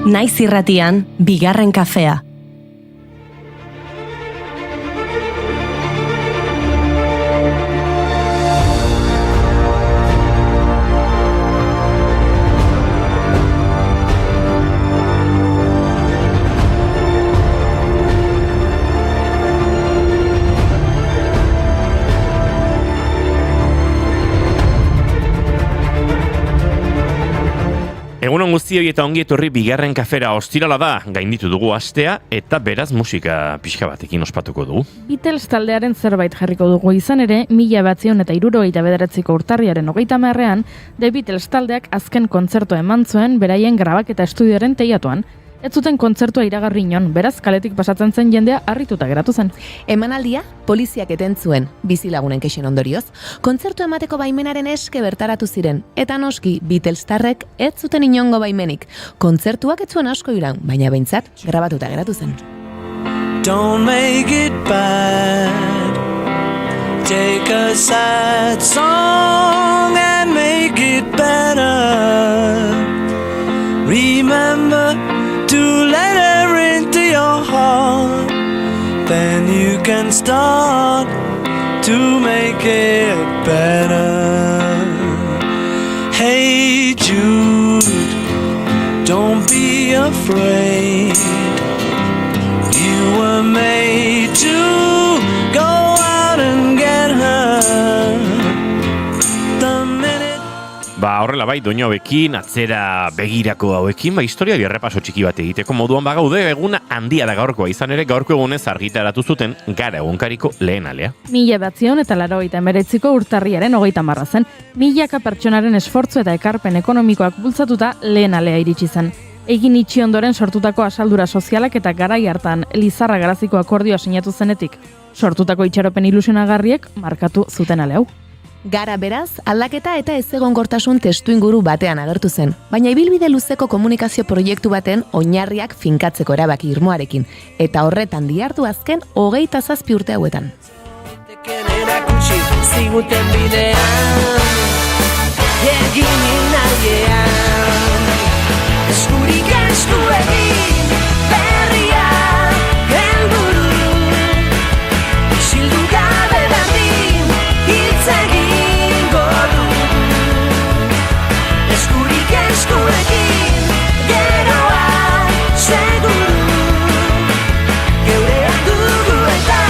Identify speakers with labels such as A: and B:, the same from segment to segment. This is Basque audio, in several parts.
A: Naiz irratian, bigarren kafea.
B: Egunon guztioi eta ongi etorri bigarren kafera. Ostirala da, gainditu dugu astea eta beraz musika pixka batekin ospatuko dugu.
C: Beatles taldearen zerbait jarriko dugu, izan ere, 1979ko urtarriaren 30ean, The Beatles taldeak azken kontzertua eman zuen beraien grabaketa estudioaren teilatuan. Ez zuten kontzertua iragarri inon, beraz kaletik pasatzen zen jendea harrituta geratu zen.
D: Emanaldia poliziak eten zuen, bizilagunen kexen ondorioz, kontzertu emateko baimenaren eske bertaratu ziren, eta noski Beatlestarrek ez zuten inongo baimenik. Kontzertuak ez zuen asko iraun, baina behintzat grabatuta geratu zen.
E: Don't make it bad. Take a sad song and make it better. Remember to let her into your heart, then you can start to make it better. Hey Jude, don't be afraid. You were made to go out and get her. The minute
B: Horrela bai, doinu hauekin, atzera begirako hauekin, historia errepaso txiki bat egiteko moduan bagaude, eguna handia da gaurkoa, izan ere gaurko egunez argitaratu zuten Gara egunkariko lehen alea.
C: 1989ko urtarriaren 30 zen, milaka pertsonaren esfortzu eta ekarpen ekonomikoak bultzatuta lehen alea iritsi zen. Egin itxi ondoren sortutako asaldura sozialak eta garai hartan Lizarra Garaziko akordioa sinatu zenetik, sortutako itxaropen ilusionagarriek markatu zuten ale hau.
D: Gara beraz, aldaketa eta ezegonkortasun testuinguru batean agertu zen, baina ibilbide luzeko komunikazio proiektu baten oinarriak finkatzeko erabaki irmoarekin, eta horretan dihardu azken 27 urte hauetan.
E: Teken erakutsi ziguten bidean, egin nahiean, eskurik esku egin berria helburu, isildu gabe berdin hitz egingo du, eskurik esku egin geroa seguru, geureak dugu eta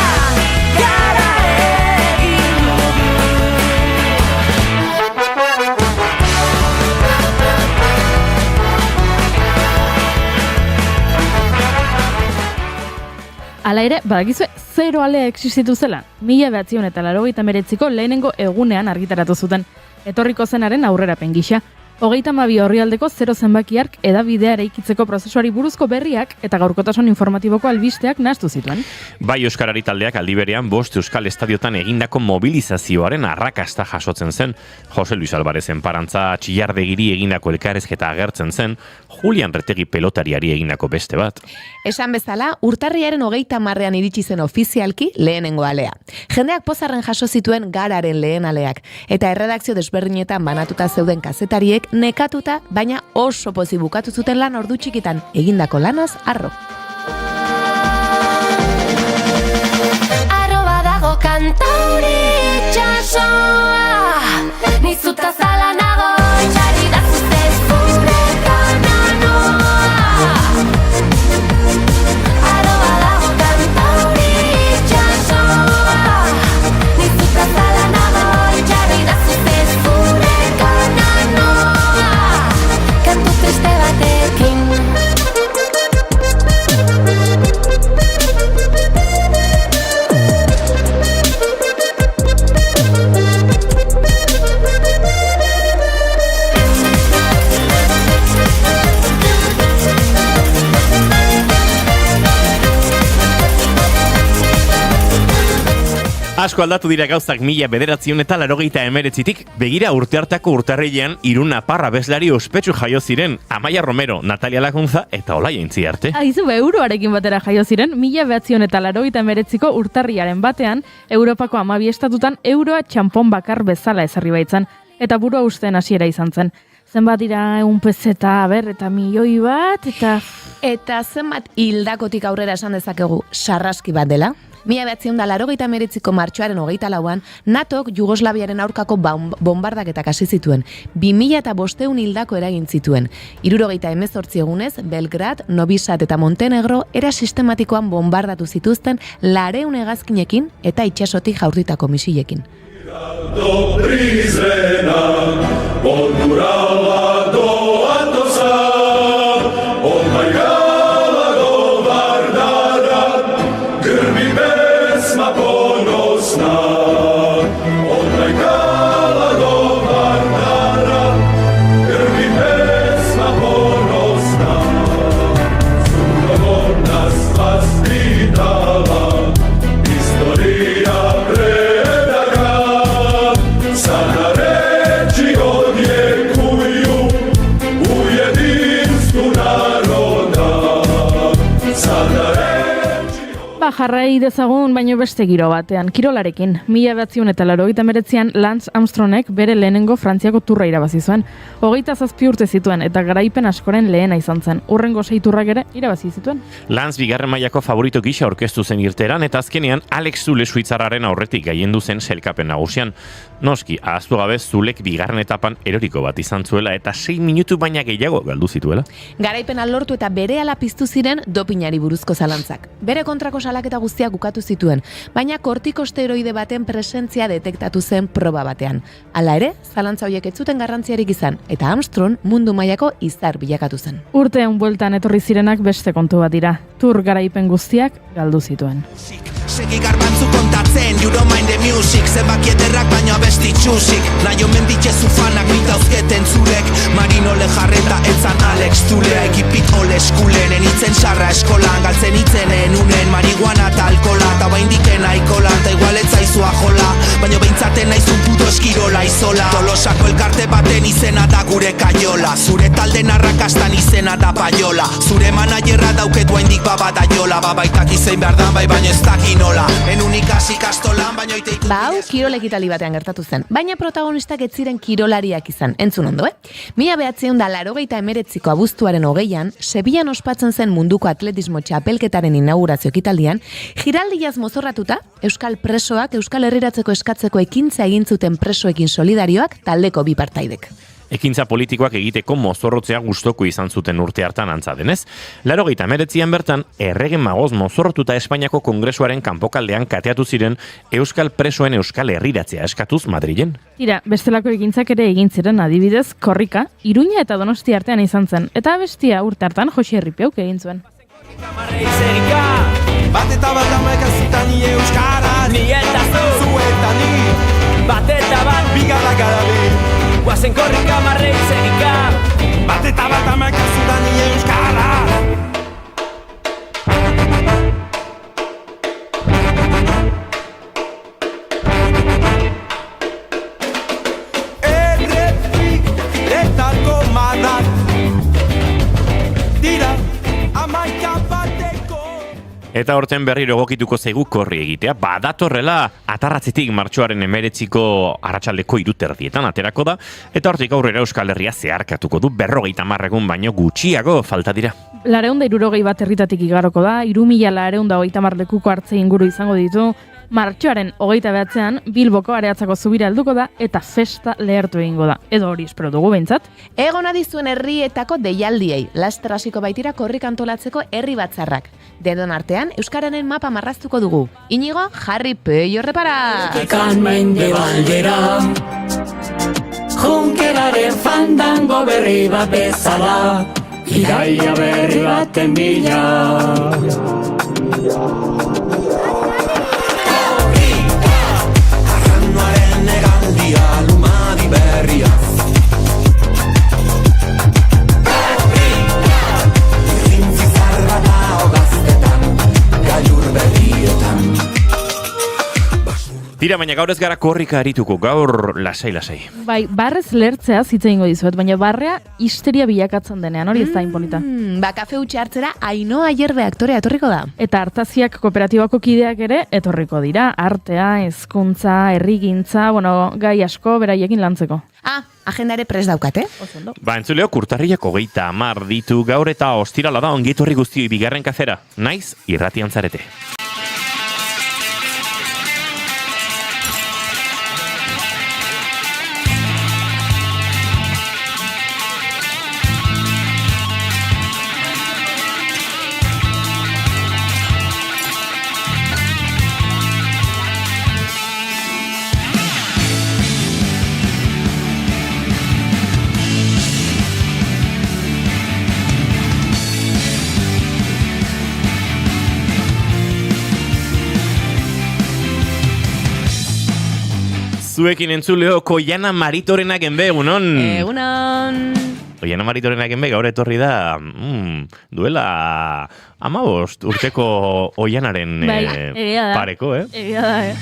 E: gara egin dugu.
C: Hala ere, badakizue, zero alea existitu zela. 1989ko lehenengo egunean argitaratu zuten. Etorriko zenaren aurrerapen gisa. 32 orrialdeko zero zenbakiark edabidea eraikitzeko prozesuari buruzko berriak eta gaurkotasun informatiboko albisteak nahastu zituen.
B: Bai euskarari taldeak aldi berean 5 euskal estadiotan egindako mobilizazioaren arrakasta jasotzen zen. Jose Luis Alvarezen parantza Txillardegiri egindako elkarrezketa agertzen zen, Julian Retegi pelotariari egindako beste bat.
D: Esan bezala, urtarriaren 30ean iritsi zen ofizialki lehenengo alea. Jendeak pozarren jaso zituen Gararen lehen aleak, eta erredakzio desberdinetan banatuta zeuden kazetariek nekatuta, baina oso pozik bukatu zuten lan ordu txikitan, egindako lanaz harro.
F: Arroba dago kantauri itxasoa, nizuta zala nago, itxarri da zuzez gure kananoa. Arroba dago kantauri itxasoa, nizuta zala nago, itxarri da zuzez gure kananoa. Kantu triste batekin.
B: Asko aldatu dira gauzak 1989tik, begira urte hartako urtarrilean Irun Naparra abeslari ospetsu jaio ziren Amaia Romero, Natalia Lagunza eta Olaia Intziarte.
C: Aizu, euroarekin batera jaio ziren 1989ko urtarriaren batean, Europako 12 estatutan euroa txanpon bakar bezala ezarri baitzan, eta burua usteen hasiera izan zen. Zenbat dira 100 pezeta, eta milioi bat, eta...
D: Eta zenbat hildakotik aurrera esan dezakegu sarraski bat dela? 1989ko martxoaren 24an, NATOk Jugoslaviaren aurkako bombardaketak hasi zituen. 2500 hildako eragin zituen. 78 egunez, Belgrad, Novi Sad eta Montenegro era sistematikoan bombardatu zituzten 200 hegazkinekin eta itsasotik jaurtitako misilekin.
G: Do Prizrena, odurala do Atosa, odmajala do Vardara, grbi pesma ponosna. Odmajala do Vardara, grbi pesma ponosna. Sudovo nas vas pitala, historija sada reči odjekuju u jedinstvu naroda. Sada reči...
C: Jarrai dezagun, baino beste giro batean, kirolarekin. 1989an Lance Armstrongek bere lehenengo Frantziako turra irabazi zuen. 27 urte zituen eta garaipen askoren lehena izan zen. Hurrengo 6 turrak ere irabazi zituen.
B: Lance bigarren mailako favorito gisa aurkeztu zen irteran eta azkenean Alex Zule suitzarraren aurretik gailendu zen sailkapen nagusian. Noski, ahaztu gabe Zulek bigarren etapan eroriko bat izan zuela eta 6 minutu baina gehiago galdu zituela.
D: Garaipena lortu eta berehala piztu ziren dopinari buruzko zalantzak. Bere kontrako salaketa guztiak ukatu zituen, baina kortikosteroide baten presentzia detektatu zen proba batean. Hala ere, zalantza horiek ez zuten garrantziarik izan, eta Armstrong mundu mailako izar bilakatu zen.
C: Urtean bueltan etorri zirenak beste kontu bat dira. Tur garaipen guztiak galdu zituen.
H: Segi garbantzu kontatzen, you don't mind the music. Zenbaki ederrak baino abesti txusik. Naio menditzezu fanak bitauzketen zurek. Marino lejarreta etzan Alex Zulea. Ekipik ole eskulenen itzen sarra eskolan. Galtzen itzenen unen marihuana eta alkola. Ta baindiken aikola, ta igual etzaizua jola. Baino beintzaten naizun puto eskirola izola. Tolosako elkarte baten izena da gure kaiola. Zure talden arrakastan izena da paiola. Zure manajerra dauket baindik babada jola. Babaitak izein behar dan bai baino ez dakin nola, en unikasi kastolan baino iteik...
D: Hau, kirol ekitali batean gertatu zen, baina protagonistak ez ziren kirolariak izan, entzun ondo, 1989ko abuztuaren 20an, Sevillan ospatzen zen munduko atletismo txapelketaren inaugurazio ekitaldian, giraldiaz mozorratuta, euskal presoak euskal herriratzeko eskatzeko ekintza egin zuten presoekin solidarioak taldeko bi partaidek.
B: Ekintza politikoak egiteko mozorrotzea gustoko izan zuten urte hartan antza denez. 89an bertan, errege magoz mozorrotuta Espainiako Kongresuaren kanpokaldean kateatu ziren euskal presoen euskal herriratzea eskatuz Madrilen.
C: Tira, bestelako ekintzak ere egin ziren adibidez, Korrika, Iruña eta Donosti artean izan zen, eta bestia urte hartan Josi Herripeuk egin zuen.
I: Bat eta bat amakazutan ni euskaraz, ni eta zu eta ni, bat eta bat bigara garabi. Guazen korrika marrei zegika, bat eta bat amakazutan ni euskaraz. Errepik eta gomadak dira amaika bateko.
B: Eta horten berriro egokituko zaigu korri egitea, badatorrela atarratzetik martxoaren 19ko arratsaldeko 3:00 aterako da, eta hortik aurrera Euskal Herria zeharkatuko du 50 egun baino gutxiago falta dira.
C: 260 bat herritatik igaroko da, 3.230 lekuko hartze inguru izango ditu, martxoaren 29an Bilboko Areatzako zubira helduko da eta festa lehertu egingo da. Edo hori espero dugu behintzat.
D: Egon adizuen herrietako deialdiei, laster hasiko baitira korrik antolatzeko herri batzarrak. Denon artean, Euskararen mapa marraztuko dugu. Inigo, jarri peio repara!
E: Ekan mendebaldera Junkeraren fandango berri bat bezala Iraia berri baten bila
H: Arranduaren egaldia lumadi berriaz. Irrintzi zarra da hogaztetan, gailur berrietan.
B: Tira, baina gaur ez gara korrika arituko, gaur lasai-lasai.
C: Bai, barrez lertzea zitza ingo dizuet, baina barrea histeria bilakatzen denean, hori ez da inponita.
D: Kafe utxe hartzera Ainhoa Ayerbe aktorea etorriko da.
C: Eta Artaziak kooperatibako kideak ere etorriko dira, artea, hezkuntza, herrigintza, gai asko beraiekin lantzeko.
D: Agendare prest daukate.
B: Ba, entzuleok, urtarriak 30 ditu gaur eta ostirala da ongietorri guztioi bigarren kafera. Naiz, irratian zarete. Zuekin entzuleok Oiana Maritorenak enbe, egunon?
D: Egunon!
B: Oiana Maritorenak enbe, gaur etorri da, duela 15 urteko Oianaren pareko,
C: Egia da,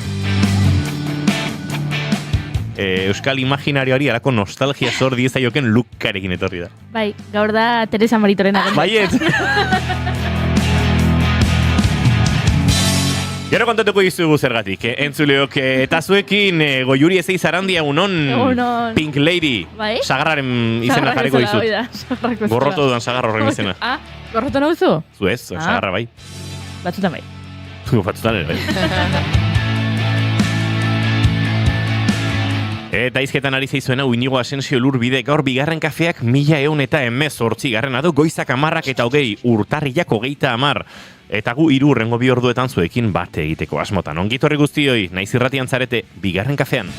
B: Euskal imaginarioari alako nostalgia zor diezaioken Lukarekin etorri da.
C: Bai, gaur da Teresa Maritorenak enbe.
B: Baiet! Gero kontatuko dizugu zergatik, entzuleok, eta zuekin Goiuri Ezei Zarandia egunon, Pink Lady,
C: bai?
B: Sagarraren izena jarriko dizut. Gorroto dudan Sagarra horren izena.
C: Gorroto nauzu?
B: Zu ez, Sagarra bai.
C: Batzutan bai.
B: Batzutan bai. Eta izketan ari zeizuena Inigo Asensio Lurbide gaur bigarren kafeak 1118 garrena du goizak 10 eta 20 urtarriak 30. Eta gu 3 hurrengo 2 orduetan zuekin bat egiteko asmotan. Ongitorri guztioi, naiz irratian zarete bigarren kafean.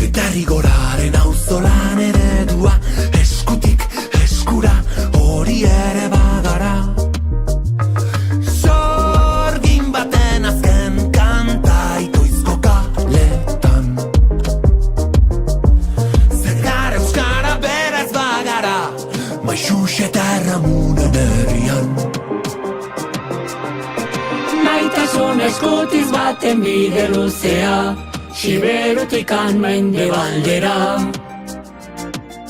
H: Eta rigoraren auzolan eredua, eskutik eskura hori ere bagara. Sorgin baten azken kanta itoizko kaletan. Zer gara euskara beraz bagara, maixux eta erramunen herrian.
E: Maitasun eskutiz baten bide luzea, Siberutikan mendebaldera.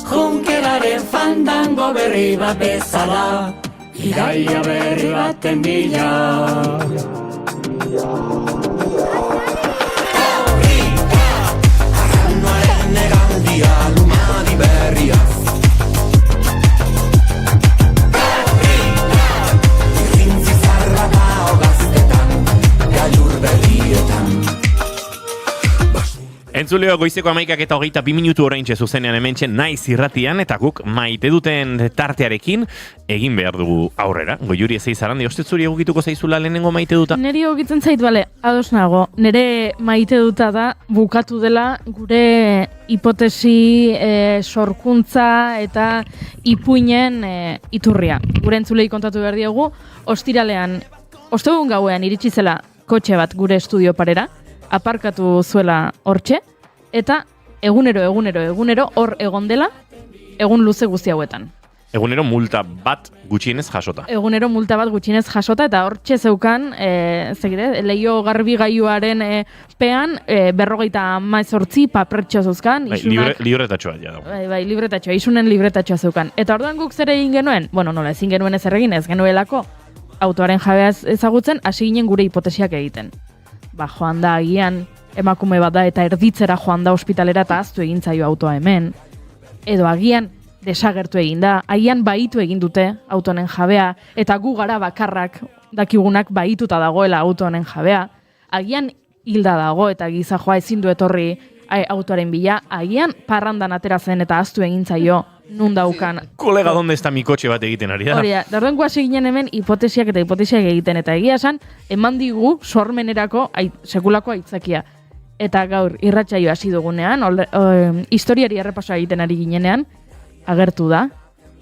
E: Junkeraren fandango berri bat bezala, iraia berri baten bila.
H: Arraunoaren negaldia lumadi berriaz. Irrintzi zarra da hogaztetan, gailur berrietan.
B: Entzuleo goizeko 11 eta 22 minutu oraintxe zuzenean hementxe naiz irratian eta guk maite duten tartearekin egin behar dugu aurrera. Goiuri Ezei Zarandi, ostet zuri egokituko zaizula lehenengo maite duta?
C: Neri egokitzen zait, bale, ados nago. Nere maite duta da bukatu dela gure hipotesi sorkuntza eta ipuinen iturria. Gure entzulei kontatu behar diegu, ostiralean, ostegun gauean iritsi zela kotxe bat gure estudio parera, aparkatu zuela hortxe, eta egunero hor egon dela, egun luze guzti hauetan.
B: Egunero multa bat gutxienez jasota.
C: Egunero multa bat gutxienez jasota, eta hortxe zeukan, leio garbigailuaren pean, 58 papertxo zeuzkan.
B: Libretatxoa ja dago.
C: Bai, libretatxoa, isunen libretatxoa zeukan. Eta orduan guk zer egin genuen? Bueno, nola, ezin genuen ez erregin, ez genuelako autoaren jabeaz ezagutzen, hasi ginen gure hipotesiak egiten. Joan da agian emakume bat da eta erditzera joan da ospitalera eta aztu egin zaio autoa hemen. Edo agian desagertu egin da, agian baitu egin dute autonen jabea, eta gu gara bakarrak dakigunak baituta dagoela autonen jabea. Agian hilda dago eta gizajoa ezin du etorri autoaren bila, agian parrandan atera zen eta aztu egin zaio nun daukan.
B: Kolega, donde está mi kotxe bat egiten ari da?
C: Hori da, dauden guazi ginen hemen hipotesiak egiten, eta egia esan, eman digu sormenerako sekulako aitzakia. Eta gaur irratsaio hasi dugunean, historiari errepasoa egiten ari ginenean, agertu da,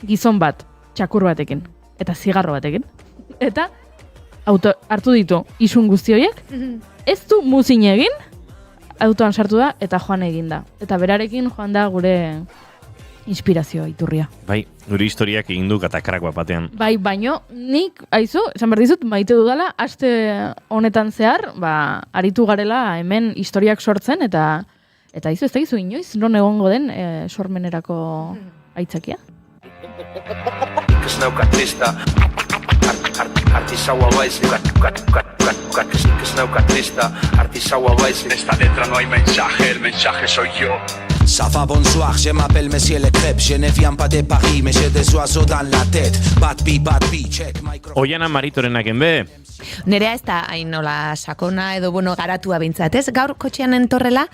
C: gizon bat, txakur batekin, eta zigarro batekin, eta hartu ditu isun guzti horiek, ez du muzin egin, autoan sartu da, eta joan egin da. Eta berarekin joan da gure inspirazioa iturria.
B: Bai, gure historiak egin du katakrak batean.
C: Bai, baino, nik, aizu, esan behar dizut, maite dudala, aste honetan zehar, aritu garela hemen historiak sortzen, eta aizu, ez da gizu inoiz, non egongo den sormenerako aitzakia?
H: Ez naukat trista, artisaua baizik, ez naukat trista, artisaua baizik. Esta letra no hay mensaje, el mensaje soy yo. Ça va bonsoir, je m'appelle Monsieur Le Crêpe, je ne viens pas de Paris, mais j'ai des oiseaux dans la tête. Bad bee, check micro.
B: Oiana Maritorenak enbe.
D: Nerea ez da hain nola sakona edo garatua bintzat, ez? Gaur kotxean entorrela,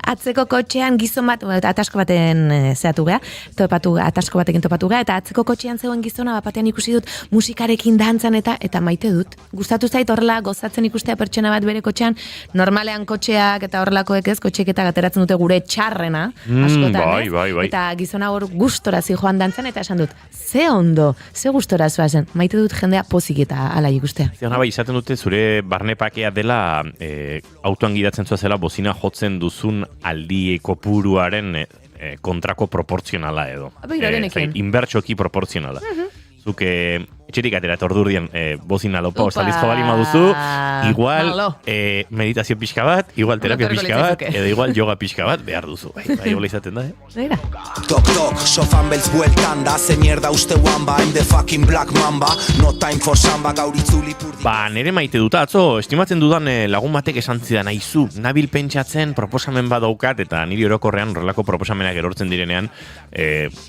D: atzeko kotxean gizon bat, atasko baten zehatu geha, atasko batekin topatu geha, eta atzeko kotxean zegoen gizona batean ikusi dut musikarekin dantzan eta maite dut. Gustatu zait horrela gozatzen ikustea pertsona bat bere kotxean, normalean kotxeak eta horrelakoek ez, kotxeak eta gateratzen dute gure txarrena, askotan,
B: bai.
D: Eta gizona hor gustora zijoan dantzan, eta esan dut, ze ondo, ze gustora zoazen, maite dut jendea pozik eta ala ikustea.
B: Ziona bai, izaten dute zure barnepakea dela autoan gidatzen zela bozina jotzen duzun aldi kopuruaren kontrako proportzionala edo. Inbertsoki proportzionala. Zuke etxerik atera tordurdian bozina lopa ostaliz jobali maduzu, igual meditazio pixka bat, igual terapia pixka bat, edo igual yoga pixka bat behar duzu. Bai, hola izaten da,
H: Tok, tok, sofan beltz bueltan da, ze mierda uste wamba, I'm the fucking black mamba, no time for samba, gauritzuli purdi.
B: Nere maite dut, atzo, estimatzen dudan lagun batek esan zidan, aizu, nabil pentsatzen proposamen bat daukat, eta niri orokorrean horrelako proposamenak erortzen direnean,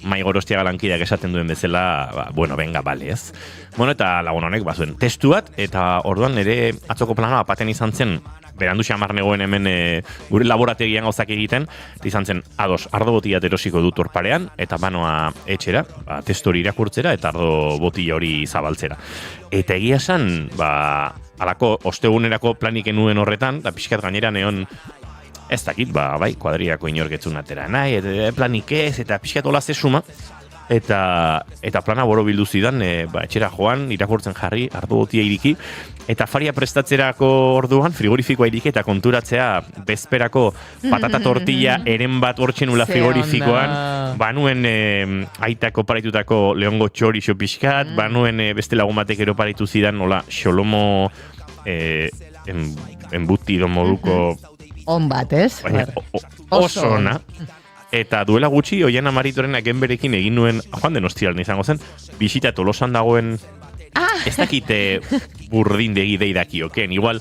B: mai gorostia galankideak esaten duen bezala, bueno, venga, bale, ez? Bueno, eta lagun honek bazuen testu bat, eta orduan nire atzoko plana baten izan zen, berandu xamar negoen hemen gure laborategian gauzak egiten, eta izan zen, ardo botiat erosiko dut orparean, eta banoa etxera, testu hori irakurtzera, eta ardo botila hori zabaltzera. Eta egia esan, alako ostegunerako planik enuen horretan, eta pixkat gainera neon, ez dakit, bai, kuadriako inorketzun atera nahi, planik ez, eta pixkat hola zesuma, eta plana boro bildu zidan, etxera joan, irakurtzen jarri, ardo botia iriki, eta faria prestatzerako orduan, frigorifikoa iriki, eta konturatzea bezperako patata tortilla eren bat hortxenula frigorifikoan, banuen aitako paratutako leongo txorixo pixkat, banuen beste lagun batek ero paratu zidan, nola, xolomo embutido moduko...
D: On bat, ez?
B: Oso ona. Eta duela gutxi, Oiana Maritorenak enberekin egin nuen, joan den ostialen izango zen, bisita Tolosan dagoen, ez dakite burdindegi deidakioken, igual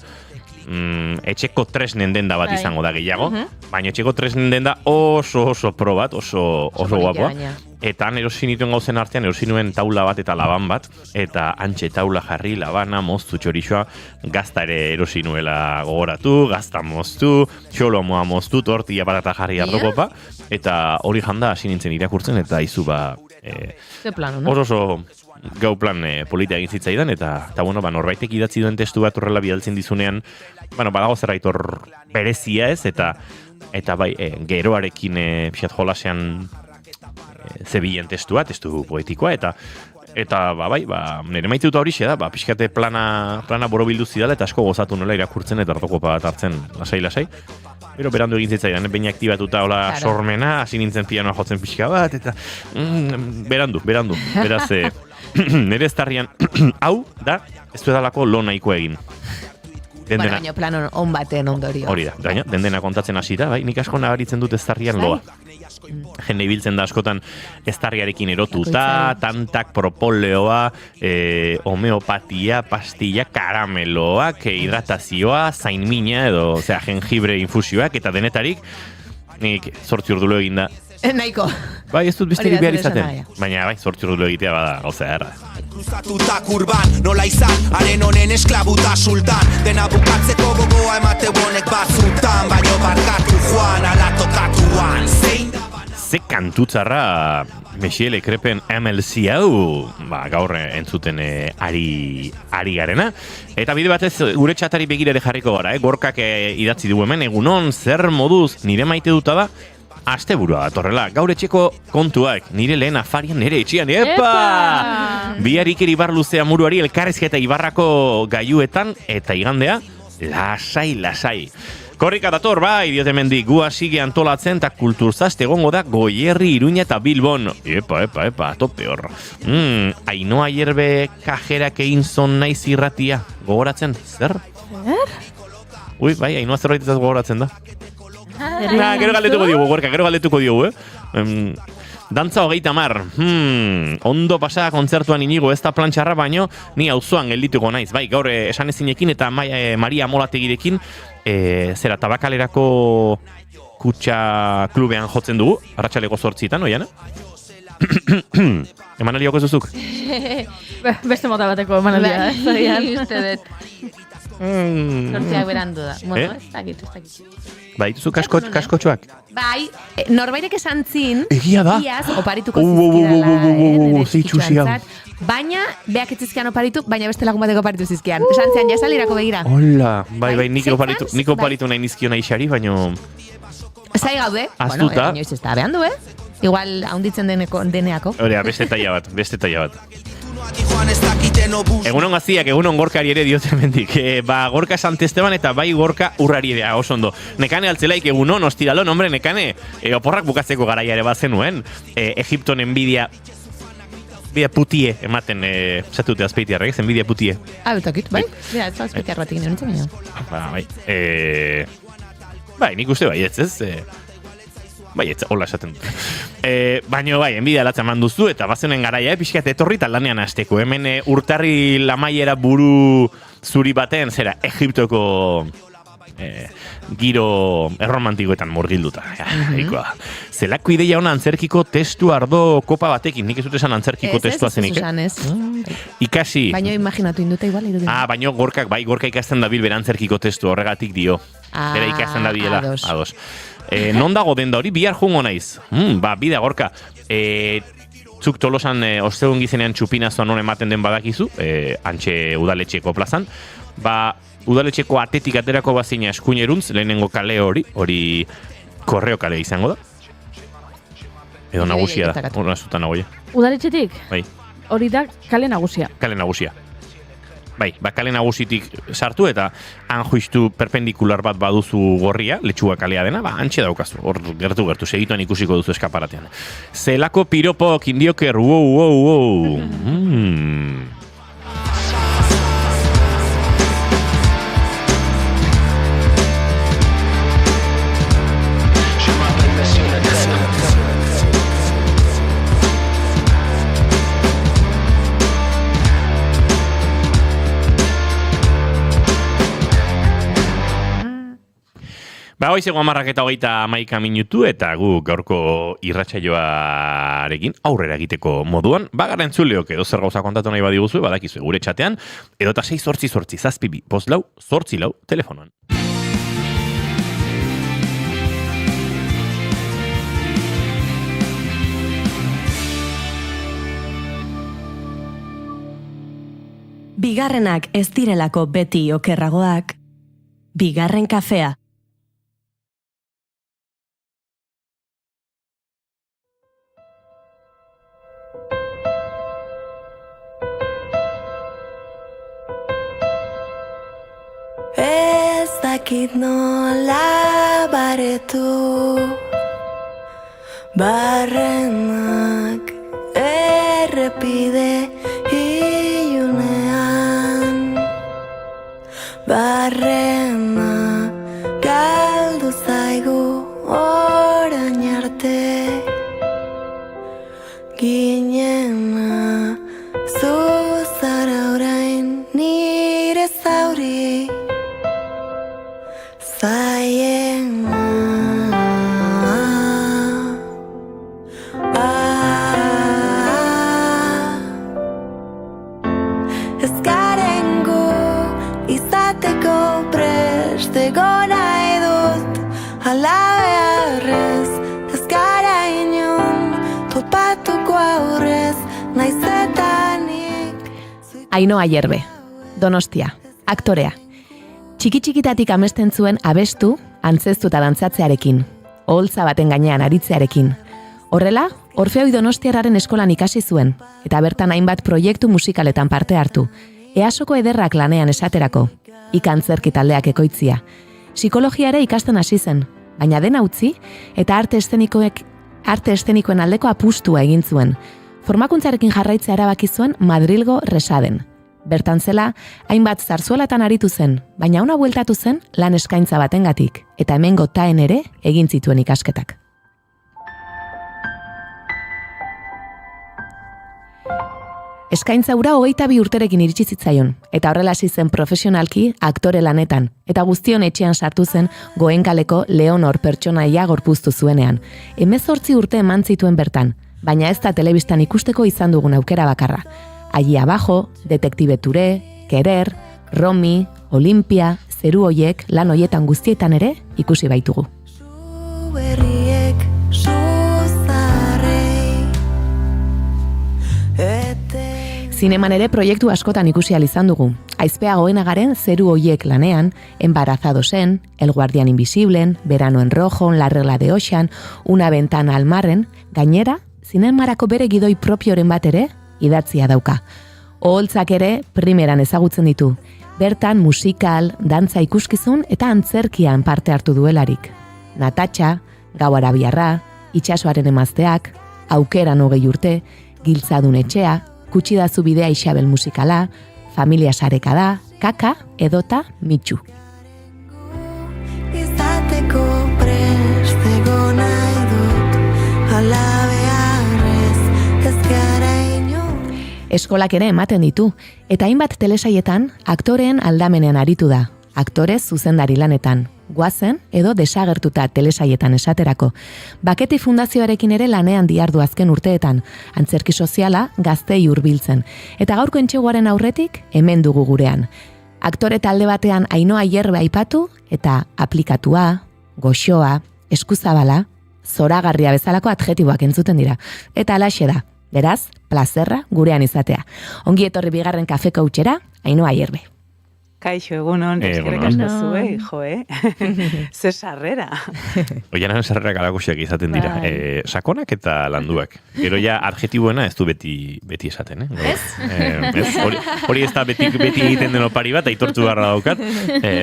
B: etxeko tresnen denda bat izango da gehiago, baina etxeko tresnen denda oso pro bat, oso guapoa. Eta han erosin dituen gauzen artean, erosin nuen taula bat eta laban bat, eta antxe taula jarri, labana, moztu txorixoa, gazta ere erosin nuela gogoratu, gazta moztu, xolomoa moztu, tortilla patata jarri ardokopa, eta hori janda hasi nintzen irakurtzen, eta izu oso gau plan politia egin zitzaidan, eta bueno, norbaitek idatzi duen testu bat horrela bidaltzen dizunean, badago zerbait hor berezia ez, eta bai, geroarekin pixat jolasean zebilen testua, testu poetikoa, eta nire maite dut horixe da, pixkate plana borobildu zidala, eta asko gozatu nola irakurtzen, eta hartokopa bat hartzen lasai. Pero berandu egin zitzaidan, behin aktibatuta hola sormena, hasi nintzen pianoa jotzen pixka bat, eta berandu, beraz, nire estarrian, hau da, ez du edalako lo nahiko egin.
D: Baina plano on baten ondorio.
B: Hori da, gaina, dendena kontatzen hasi da, bai, nik asko nabaritzen dut estarrian loa. Jende ibiltzen da askotan estarriarekin erotuta, tantak, propoleoa, homeopatia, pastilla, karameloak, hidratazioa, zainmina edo, jengibre infusioak, eta denetarik, nik 8 ordulo egin da.
D: Nahiko.
B: Bai, ez dut besterik behar izaten. Baina, bai, 8 ordulo egitea bada, gauza erra.
H: Kruzatuta kurban, nola izan, haren honen esklabuta sultan, dena bukatzeko gogoa emate bonek batzutan, baino barkatu joan, ala tokatuan, zein da...
B: Ze kantutzarra Monsieur Le Crêpen MLC hau, gaur entzuten ari garena. Eta bide batez, gure txatari begirare jarriko gara, Gorkak idatzi du hemen, egunon, zer moduz, nire maite duta da, asteburua datorrela. Gaur etxeko kontuak, nire lehen afarian nire etxean. Epa! Biharik Ibar Luzea muruari elkarrizketa Ibarrako gailuetan eta igandea, lasai. Korrika dator, bai, diotemendik, gu asige antolatzen eta kulturzast egongo da Goierri, Iruña eta Bilbon. Epa, tope hor. Ainhoa Ayerbe kajerak egin zon naiz irratia. Gogoratzen, zer? Ui, bai, Ainhoa zerbaitez gogoratzen da. Gero galdetuko diogu, Gorka, Dantza 30. Ondo pasa kontzertuan inigo ez da plantxarra, baino ni auzoan geldituko naiz. Bai, gaur esan ezinekin eta Maria Molategirekin zera Tabakalerako kutxa klubean jotzen dugu, arratsaleko 8:00, oiana? Emanaldi joko zuzuk?
C: Beste mota bateko emanaldia,
D: Uste dut. Zortziak berandu da. Bueno, ez dakit.
B: Bai, duzu kaskotxoak?
D: Bai, norbairek esan zin,
B: egia da?
D: Iaz oparituko zizkidala, nire txikitxoantzat. Baina, beak etzizkian oparitu, baina beste lagun bateko oparitu zizkian. Esan zian, jasalirako begira.
B: Hola, bai, nik oparitu nahi nizkion aixari, baino...
D: Zai gaude,
B: Aztuta.
D: Inoiz ez da behandu, Igual, haunditzen deneako.
B: Horea, beste taia bat. Egunon Gaziak, egunon Gorkari ere diote mendik. Gorka Sant Esteban eta bai Gorka Urrari ere, oso ondo. Nekane altzelaik egunon, ostiralon, hombre, nekane. Oporrak bukatzeko garaia ere bazenuen. Egipton enbidia putie ematen, zatute azpeitiarrek, enbidia putie.
D: Betakit, bai? Bera, ez azpeitiar batik nintzen nio.
B: Bai. Bai, nik uste bai, ez? Bai, ez, hola esaten dut. Baina bai, enbidia alatzen manduzu, eta bazenen garaia, pixkat etorri talanean hasteko. Hemen urtarri lamaiera buru zuri baten, zera, Egiptoko giro erromantikoetan murgilduta. Zelako ideia ona antzerkiko testu ardo kopa batekin, nik ez dut esan antzerkiko testua zenik. Ikasi.
D: Baina imaginatu induta igual.
B: Baina Gorka ikasten dabil bera antzerkiko testu, horregatik dio. Bera ikasten dabilela. Ados. Non dago denda hori, bihar jungo naiz. Bida Gorka. Zuk Tolosan ostegun gizenean txupinazoan non ematen den badakizu, antxe udaletxeko plazan. Udaletxeko atetik aterako bazina eskuineruntz, lehenengo kale hori korreo kale izango da. Edo nagusia da, hori nazuta nagoia.
C: Udaletxetik?
B: Bai.
C: Hori da kale nagusia.
B: Kale nagusia. Bai, kale nagusitik sartu eta han juistu perpendikular bat baduzu gorria, letxua kalea dena, antxe daukazu, hor gertu, segituan ikusiko duzu eskaparatean. Zelako piropok indioker, wow. Hoizego 10:31 minutu eta gu gaurko irratsaioarekin aurrera egiteko moduan. Garen zuleok edo zer gauza kontatu nahi badiguzu, badakizu gure txatean, edo eta 688-724 telefonoan.
A: Bigarrenak ez direlako beti okerragoak. Bigarren kafea.
F: Ez dakit nola baretu barrenak errepide ilunean barrena galdu zaigu orain arte ginena zuzara orain nire zauri zaiena ez garen gu izateko preste gona edut ala beharrez ez gara inon topatuko aurrez naizetanik
D: Ainhoa Ayerbe, Donostia, aktorea. Txiki-txikitatik amesten zuen abestu, antzeztu eta dantzatzearekin. oholtza baten gainean aritzearekin. Horrela, Orfeoi Donostiarraren eskolan ikasi zuen, eta bertan hainbat proiektu musikaletan parte hartu. EASoko ederrak lanean esaterako, ikantzerki taldeak ekoitzia. Psikologia ere ikasten hasi zen, baina dena utzi eta arte eszenikoen aldeko apustua egin zuen. Formakuntzarekin jarraitzea erabaki zuen Madrilgo Resaden. Bertan zela, hainbat zarzuelatan aritu zen, baina ona bueltatu zen lan eskaintza batengatik, eta hemengo taen ere egin zituen ikasketak. Eskaintza hura 22 urterekin iritsi zitzaion, eta horrela hasi zen profesionalki aktore lanetan, eta guztion etxean sartu zen Goenkaleko Leonor pertsonaia gorpuztu zuenean. 18 urte eman zituen bertan, baina ez da telebistan ikusteko izan dugun aukera bakarra. Allí abajo, Detektibe Ture, Querer, Romy, Olimpia, Zeru hoiek, lan hoietan guztietan ere ikusi baitugu. Zineman ere proiektu askotan ikusi ahal izan dugu. Aizpea Goenagaren Zeru hoiek lanean, Embarazadosen, El Guardián Invisiblen, Verano en Rojo, La Regla de Ocean, Una Ventana al Marren, gainera, zinemarako bere gidoi propioren bat ere idatzia dauka. Oholtzak ere primeran ezagutzen ditu. Bertan musikal, dantza ikuskizun eta antzerkian parte hartu duelarik. Natatxa, Gau Arabiarra, Itsasoaren emazteak, Aukeran 20 urte, Giltzadun etxea, Kutsidazu bidea Isabel musikala, Familia sarekada, Kaka edota Mitxu.
J: Izateko prest egon nahi dut, alabearrez ez gara inon.
D: Eskolak ere ematen ditu, eta hainbat telesaietan aktoreen aldamenean aritu da, aktorez zuzendari lanetan, goazen edo desagertuta telesaietan esaterako. Baketi Fundazioarekin ere lanean dihardu azken urteetan, antzerki soziala gaztei hurbiltzen, eta gaurko entseguaren aurretik hemen dugu gurean. Aktore talde batean Ainhoa Hierbe aipatu eta aplikatua, goxoa, eskuzabala, zoragarria bezalako adjetiboak entzuten dira. Eta alaxe da, beraz, plazerra gurean izatea. Ongi etorri bigarren kafeko utxera, Ainhoa Hierbe.
K: Kaixo, egunon, eskerrik asko zuei, ze sarrera.
B: Oianan sarrerak alakusiak izaten dira, sakonak eta landuak. Gero ja adjetiboena ez du beti esaten,
D: Ez?
B: Hori ez da beti egiten den opari bat, aitortu beharra daukat.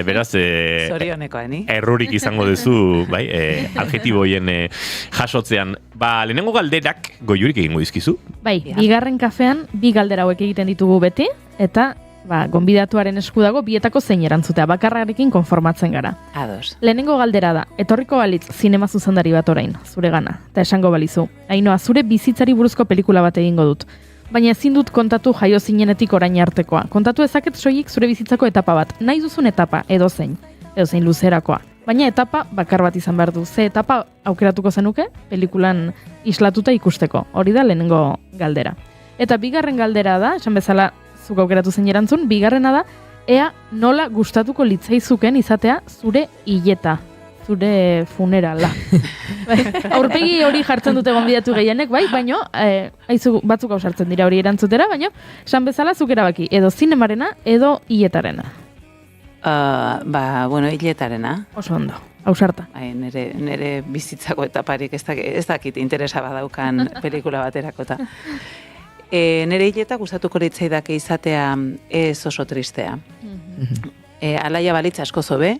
B: Beraz,
K: zorionekoa, ni?
B: errurik izango duzu, bai, adjetiboien jasotzean. Lehenengo galderak goiurik egingo dizkizu?
C: Bai, bigarren kafean bi galdera hauek egiten ditugu beti, eta gonbidatuaren esku dago bietako zein erantzutea, bakarrarekin konformatzen gara.
K: Ados.
C: Lehenengo galdera da, etorriko balitz zinema zuzendari bat orain, zure gana, eta esango balizu. Ainhoa, zure bizitzari buruzko pelikula bat egingo dut. Baina ezin dut kontatu jaio zinenetik orain artekoa. Kontatu ezaket soilik zure bizitzako etapa bat, nahi duzun etapa, edozein luzerakoa. Baina etapa bakar bat izan behar du. Ze etapa aukeratuko zenuke, pelikulan islatuta ikusteko. Hori da lehenengo galdera. Eta bigarren galdera da, esan bezala, zuk aukeratu zein erantzun, bigarrena da, ea nola gustatuko litzaizuken izatea zure hileta, zure funerala. Aurpegi hori jartzen dute gonbidatu gehienek, bai, baino, batzuk hau sartzen dira hori erantzutera, baino, esan bezala zuk erabaki, edo zinemarena, edo hiletarena.
K: Hiletarena.
C: Oso ondo, ausarta.
K: Nere bizitzako etaparik ez dakit interesa badaukan pelikula baterakota. Nere hileta gustatuko litzaidak izatea ez oso tristea. Alaia balitz asko zobe,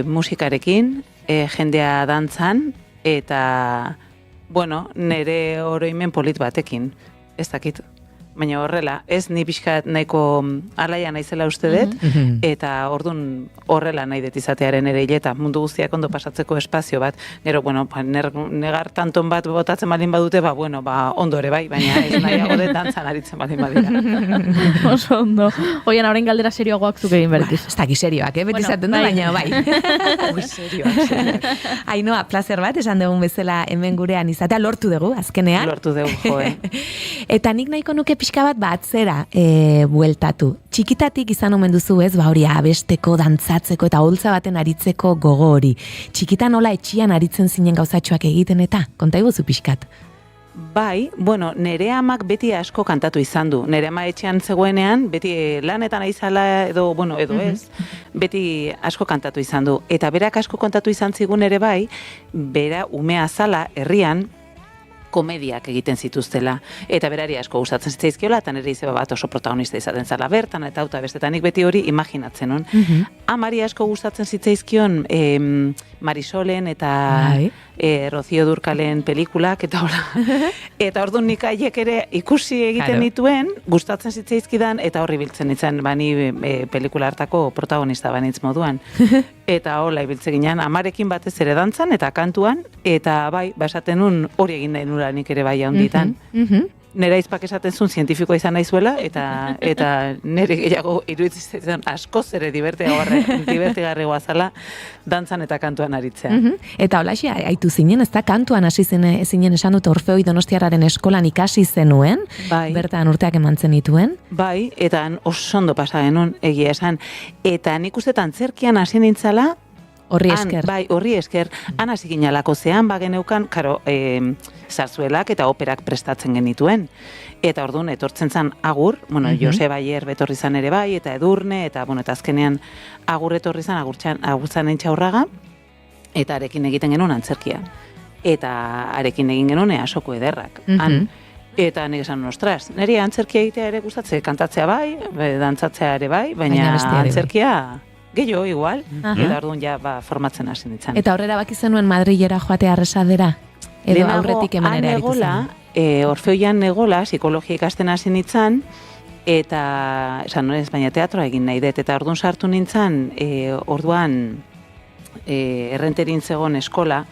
K: musikarekin, jendea dantzan, eta, nere oroimen polit batekin, ez dakit. Baina horrela, ez ni pixkat nahiko alaia naizela uste dut, eta ordun horrela nahi dut izatearen ere hileta, mundu guztiak ondo pasatzeko espazio bat, gero, negar tanton bat botatzen balin badute, ondo ere bai, baina ez nahiago dut dantzan aritzen balin badira.
C: Oso ondo. Oian, orain galdera serioagoak zuk egin berdiz.
D: Ez daki serioak, beti izaten da, baina bai. Serioak. Ainhoa, placer bat, esan dugun bezala hemen gurean izatea, lortu dugu, azkenean.
K: Lortu dugu, joe.
D: Eta nik nahiko nuke pixka bat atzera bueltatu. Txikitatik izan omen duzu ez, hori abesteko, dantzatzeko eta holtza baten aritzeko gogo hori. Txikitan nola etxian aritzen zinen gauzatxoak egiten eta, konta iguzu pixkat?
K: Bai, bueno, nere amak beti asko kantatu izan du. Nere ama etxean zegoenean, beti lanetan aizala edo ez, beti asko kantatu izan du. Eta berak asko kontatu izan zigun ere bai, bera umea zala herrian, komediak egiten zituztela. Eta berari asko gustatzen zitzaizkiola, eta nire izeba bat oso protagonista izaten zala bertan, eta bestetanik beti hori imaginatzen non. Amari asko gustatzen zitzaizkion Marisolen eta Rocío Durkalen pelikulak, eta hola. Eta orduan nik haiek ere ikusi egiten dituen, gustatzen zitzaizkidan, eta horri biltzen nintzen, bani pelikula hartako protagonista banitz moduan. Eta hola ibiltze ginen, amarekin batez ere dantzan, eta kantuan, eta bai, esaten nun hori egin nahi nula nik ere bai handitan. Nera izpak esaten zuen zientifikoa izan naizuela, eta nire gehiago iruditzen askoz ere divertigarrigoa zala dantzan eta kantuan aritzea.
D: Eta holaxe, aitu zinen, ez da kantuan hasi zinen esan dut Orfeoi Donostiarraren eskolan ikasi zenuen, bertan urteak emantzen dituen.
K: Bai, eta oso ondo pasa genuen egia esan. Eta nik uste antzerkian hasi nintzala,
D: horri esker.
K: Bai, horri esker. Han hasi ginalako zean, bageneukan, karo, zarzuelak eta operak prestatzen genituen. Eta orduan, etortzen zan Agur, bueno, Jose Bayer betorri zan ere bai, eta Edurne, eta azkenean Agur etorri zan, Agurtzan Entxaurraga, eta arekin egiten genuen antzerkia. Eta arekin egin genuen Easoko Ederrak. Eta nik esan, ostras, niri antzerkia egitea ere gustatzen, kantatzea bai, dantzatzea ere bai, baina antzerkia gehiago igual, eta orduan ja formatzen hasi nintzen.
D: Eta horrera baki zenuen Madrilera joatea Arrasadera? Edo aurretik emanera aritu zen?
K: Orfeoian negola, psikologia ikasten hasi nintzen, eta, esan ez, baina teatroa egin nahi dut, eta orduan sartu nintzen, orduan errenterin zegoen eskola,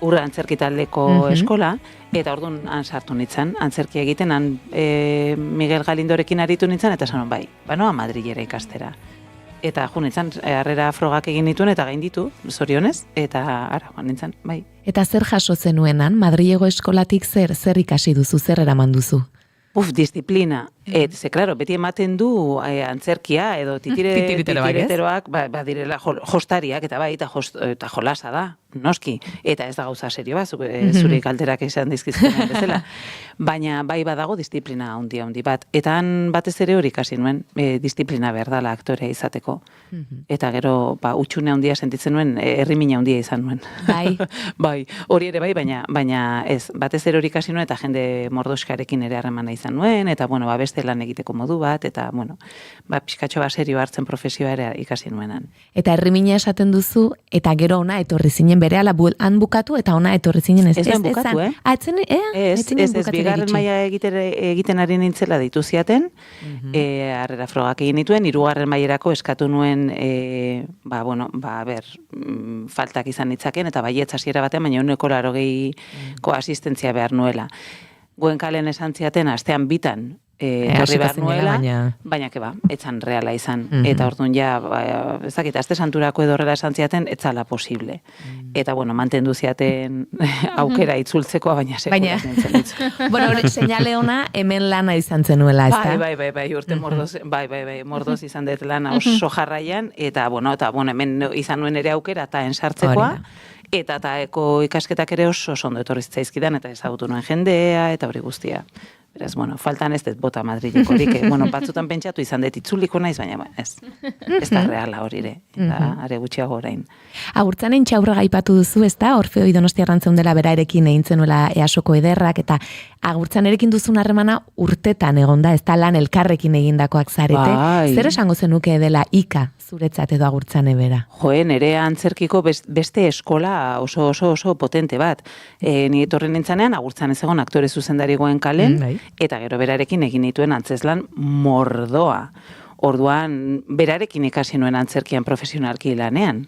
K: Urra antzerkitaldeko eskola, eta orduan han sartu nintzen, antzerkia egiten, han Miguel Galindorekin aritu nintzen, eta esan bai, banoa Madrilera ikastera. Eta jo nintzen, harrera frogak egin dituen eta gainditu, zorionez, eta ara, nintzen, bai.
D: Eta zer jaso zenuenan, Madrilego eskolatik zer ikasi duzu, zer eraman duzu?
K: Disiplina. Ze, klaro, beti ematen du antzerkia, edo titiriteroak, direla jostariak, eta bai, eta jolasa da, noski. Eta ez da gauza serio bat, zure galderak esan dizkizuten bezala. Baina bai badago disiplina handi bat. Eta han batez ere hori ikasi nuen, disiplina behar dela aktorea izateko. Eta gero, utxune handia sentitzen nuen, herrimina handia izan nuen.
D: Bai.
K: Bai, hori ere bai, baina ez, batez ere hori ikasi nuen, eta jende mordoskarekin ere harremana izan nuen, eta, bueno, beste lan egiteko modu bat, eta, bueno, pixkatxo serio hartzen profesioa ere ikasi nuenan.
D: Eta herrimina esaten duzu, eta gero ona etorri zinen berehala han bukatu, eta ona etorri zinen ez
K: bukatu, Ez, bigarren maila egiten ari nintzela ditu ziaten, harrera frogak egin nituen, 3. mailerako eskatu nuen, faltak izan nitzaken, eta baietz hasiera batean, baina 180ko asistentzia behar nuela. Goenkalen esan ziaten, astean bitan, torri behar nuela, baina keba, etzan reala izan. Eta orduan ja, ezakit, aste santurako edo horrela esan ziaten, etzala posible. Eta, bueno, mantendu ziaten aukera itzultzekoa, baina sekula nintzen itzul.
D: Bueno, hori seinale ona hemen lana izan zenuela, ez da?
K: Bai, urte mordoz, mordoz izan dut lana oso jarraian, eta, bueno, hemen izan nuen ere aukera, eta ensartzekoa, eta eko ikasketak ere oso ondo etorri zitzaizkidan, eta ezagutu nuen jendea, eta hori guztia. Beraz, bueno, faltan ez dut bota Madrilekorik, batzutan pentsatu izan dut itzuliko naiz, baina ez da reala hori ere, eta are gutxiago orain.
D: Agurtzan Entxaurraga aipatu duzu, ez da? Orfeoi Donostiarran zeundela berarekin egin zenuela Easoko Ederrak, eta Agurtzan erekin duzun harremana urtetan egonda, ez da lan elkarrekin egindakoak zarete. Zer esango zenuke dela Ika zuretzat edo Agurtzan ebera?
K: Nere antzerkiko beste eskola oso potente bat. Ni etorri nintzanean, Agurtzan ez egon aktore zuzendari Goenkalen, eta gero berarekin egin dituen antzeslan mordoa. Orduan, berarekin ikasi nuen antzerkian profesionalki lanean.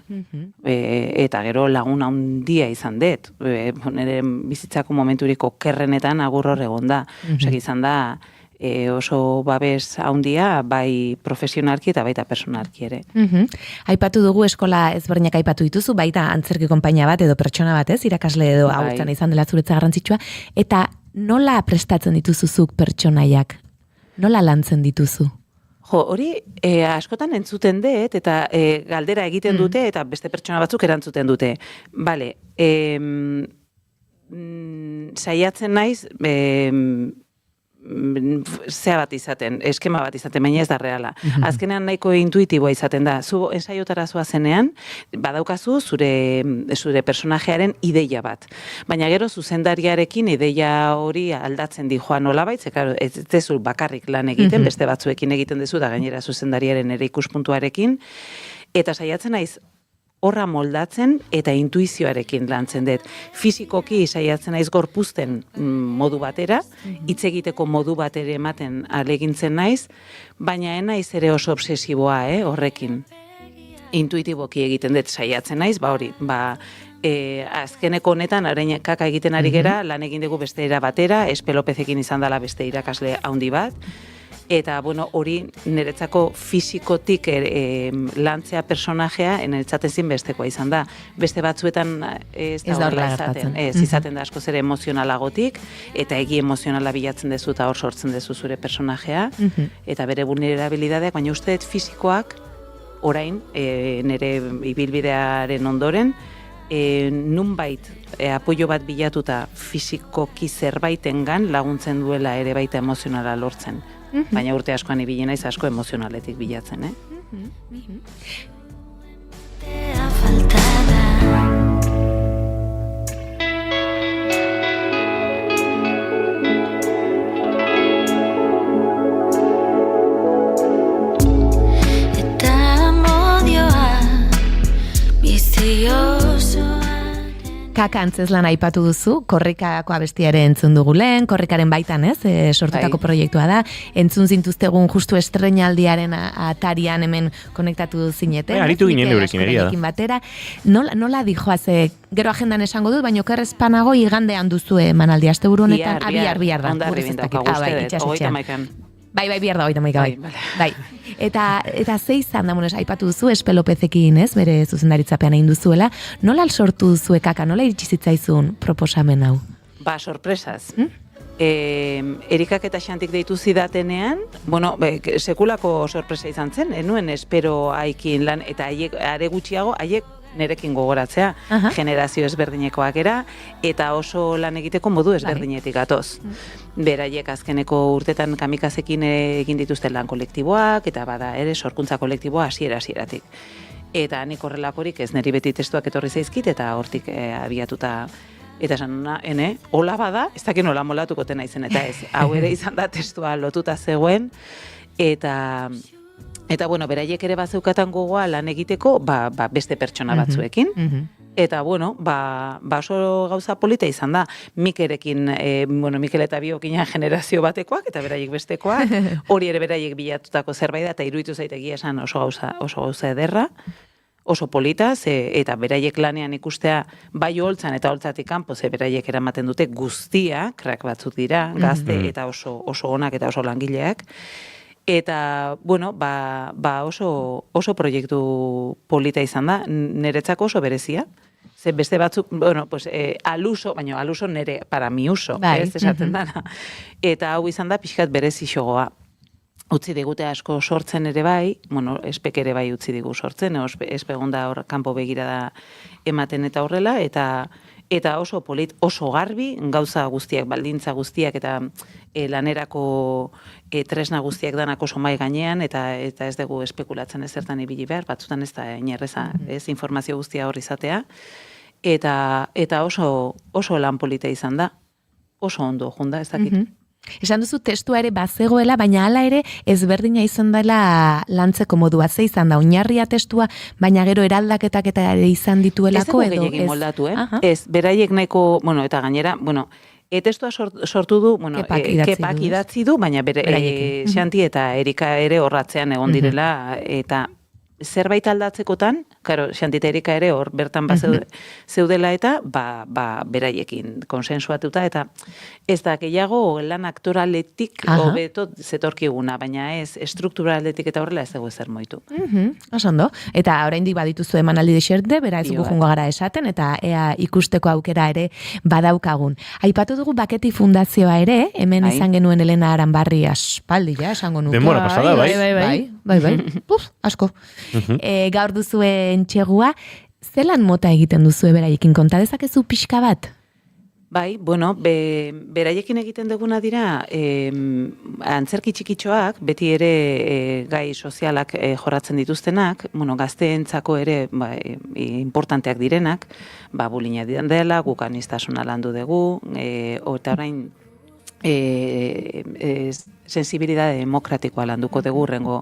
K: Eta gero laguna handia izan dut. Nire bizitzako momenturiko kerrenetan Agur hor egon da. Osek izan da oso babes handia, bai profesionalki eta baita personalki ere.
D: Aipatu dugu eskola ezberdinak aipatu dituzu, baita antzerki konpainia bat edo pertsona bat, ez? Irakasle edo Agurtzan izan dela zuretza garrantzitsua. Eta nola prestatzen dituzuzuk pertsonaiak? Nola lantzen dituzu?
K: Hori askotan entzuten dut, eta galdera egiten dute, eta beste pertsona batzuk erantzuten dute. Bale, saiatzen naiz, zea bat izaten, eskema bat izaten, baina ez da reala. Azkenean nahiko intuitiboa izaten da. Zu ensaiotara zoazenean, badaukazu zure personajearen ideia bat. Baina gero zuzendariarekin ideia hori aldatzen di joan nolabait, ze claro, ez dezu bakarrik lan egiten, beste batzuekin egiten dezu da gainera zuzendariaren ere ikuspuntuarekin, eta saiatzen naiz horra moldatzen eta intuizioarekin lantzen dut. Fizikoki saiatzen naiz gorpuzten modu batera, hitz egiteko modu bat ere ematen alegintzen naiz, baina naiz ere oso obsesiboa, horrekin. Intuitiboki egiten dut saiatzen naiz, azkeneko honetan arain kaka egiten ari gera, lan egin dugu beste era batera, Espelopezekin izan dela beste irakasle handi bat, eta, hori niretzako fizikotik lantzea personajea, niretzat ezin bestekoa izan da. Beste batzuetan ez da horrela izaten. Ez, izaten da askoz ere emozionalagotik, eta egi emozionala bilatzen dezu eta hor sortzen dezu zure personajea, eta bere vulnerabilidadeak, baina uste dut fizikoak, orain, nire ibilbidearen ondoren, nunbait apoio bat bilatuta fizikoki zerbaitengan laguntzen duela ere baita emozionala lortzen. Baina urte askoan ibili naiz asko emozionaletik bilatzen,
F: Eta amodioa biziosoa.
D: Kaka antzeslan aipatu duzu, korrikako abestiare entzun dugu lehen, korrikaren baitan, sortutako proiektua da, entzun zintuztegun justu estreinaldiaren atarian hemen konektatu zineten.
B: Aritu ginen eurekin egia da.
D: Batera. Nola dijoaz, gero agendan esango dut, baina okerrezpanago igandean duzu emanaldi, asteburu honetan, bihar da.
K: Ondarri bindako,
D: Bai, bihar da, bai. Eta ze izan da, aipatu duzu, Espelopezekin, bere zuzendaritzapean egin duzuela, nola sortu duzu Kaka, nola iritsi zitzaizun proposamen hau?
K: Sorpresaz. Erikak eta Xantik deitu zidatenean, sekulako sorpresa izan zen, enuen espero haikin lan, eta are gutxiago, haiek nerekin gogoratzea, generazio ezberdinekoak era, eta oso lan egiteko modu ezberdinetik gatoz. Beraiek azkeneko urtetan kamikazekin egin dituzten lan kolektiboak, eta bada ere sorkuntza kolektiboa hasieratik. Eta nik horrelakorik ez niri beti testuak etorri zaizkit, eta hortik abiatuta, eta esan, hola bada, ez dakit nola molatuko tena izen, eta ez, hau ere izan da testua lotuta zegoen, Eta, beraiek ere bazeukatan gogoa lan egiteko, beste pertsona batzuekin. Eta, oso gauza polita izan da. Mikerekin, Mikel eta Biokina generazio batekoak, eta beraiek bestekoak, hori ere beraiek bilatutako zerbait da, eta iruditu zaitegia esan oso gauza ederra, oso polita, eta beraiek lanean ikustea bai holtzan eta holtzatik kanpo, beraiek eramaten dute guztia, krak batzuk dira, gazte, eta oso onak eta oso langileak. Eta, oso proiektu polita izan da, niretzako oso berezia. Ze beste batzuk, al uso, baina al uso nire, para mi uso, esaten dana. Eta hau izan da, pixkat berezi xogoa. Utzi digute asko sortzen ere bai, espek ere bai utzi digu sortzen, espegonda hor kanpo begira da ematen eta horrela, eta oso polit, oso garbi, gauza guztiak, baldintza guztiak, eta lanerako tresna guztiak danak oso mai gainean, eta ez dugu espekulatzen ezertan ibili behar, batzutan ez da inerreza, ez informazio guztia hor izatea, eta oso lan polita izan da, oso ondo junda, ez dakit.
D: Esan duzu testua ere bazegoela, baina hala ere ezberdina izan dela lantzeko modua, ze izan da, oinarria testua, baina gero eraldaketak eta ere izan dituelako edo.
K: Ez dugu gehiagin moldatu, Ez, beraiek nahiko, eta gainera, testua sortu du, kepak idatzi du, baina Xanti eta Erika ere horratzean egon direla, eta zerbait aldatzekotan, Xanti eta Erika ere hor bertan zeudela eta beraiekin konsensuatuta, eta ez da gehiago lan aktoraletik hobeto zetorkiguna, baina ez strukturaletik eta horrela ez dugu ezer moitu.
D: Osondo, eta oraindik badituzu emanaldi deserte, bera ez gu jungo gara esaten, eta ea ikusteko aukera ere badaukagun. Aipatu dugu Baketi Fundazioa ere, hemen izan genuen Elena Aranbarri aspaldi, esango nuke.
B: Denbora pasada, bai.
D: Bai. Asko. Gaur duzue entxegua, zelan mota egiten duzue beraiekin, konta dezakezu pixka bat?
K: Bai, bueno, beraiekin egiten duguna dira, antzerki txikitxoak, beti ere gai sozialak jorratzen dituztenak, bueno, gazteentzako ere importanteak direnak, bullyinga dela, guk aniztasuna landu dugu, eta orain sensibilidade demokratikoa landuko dugu rengo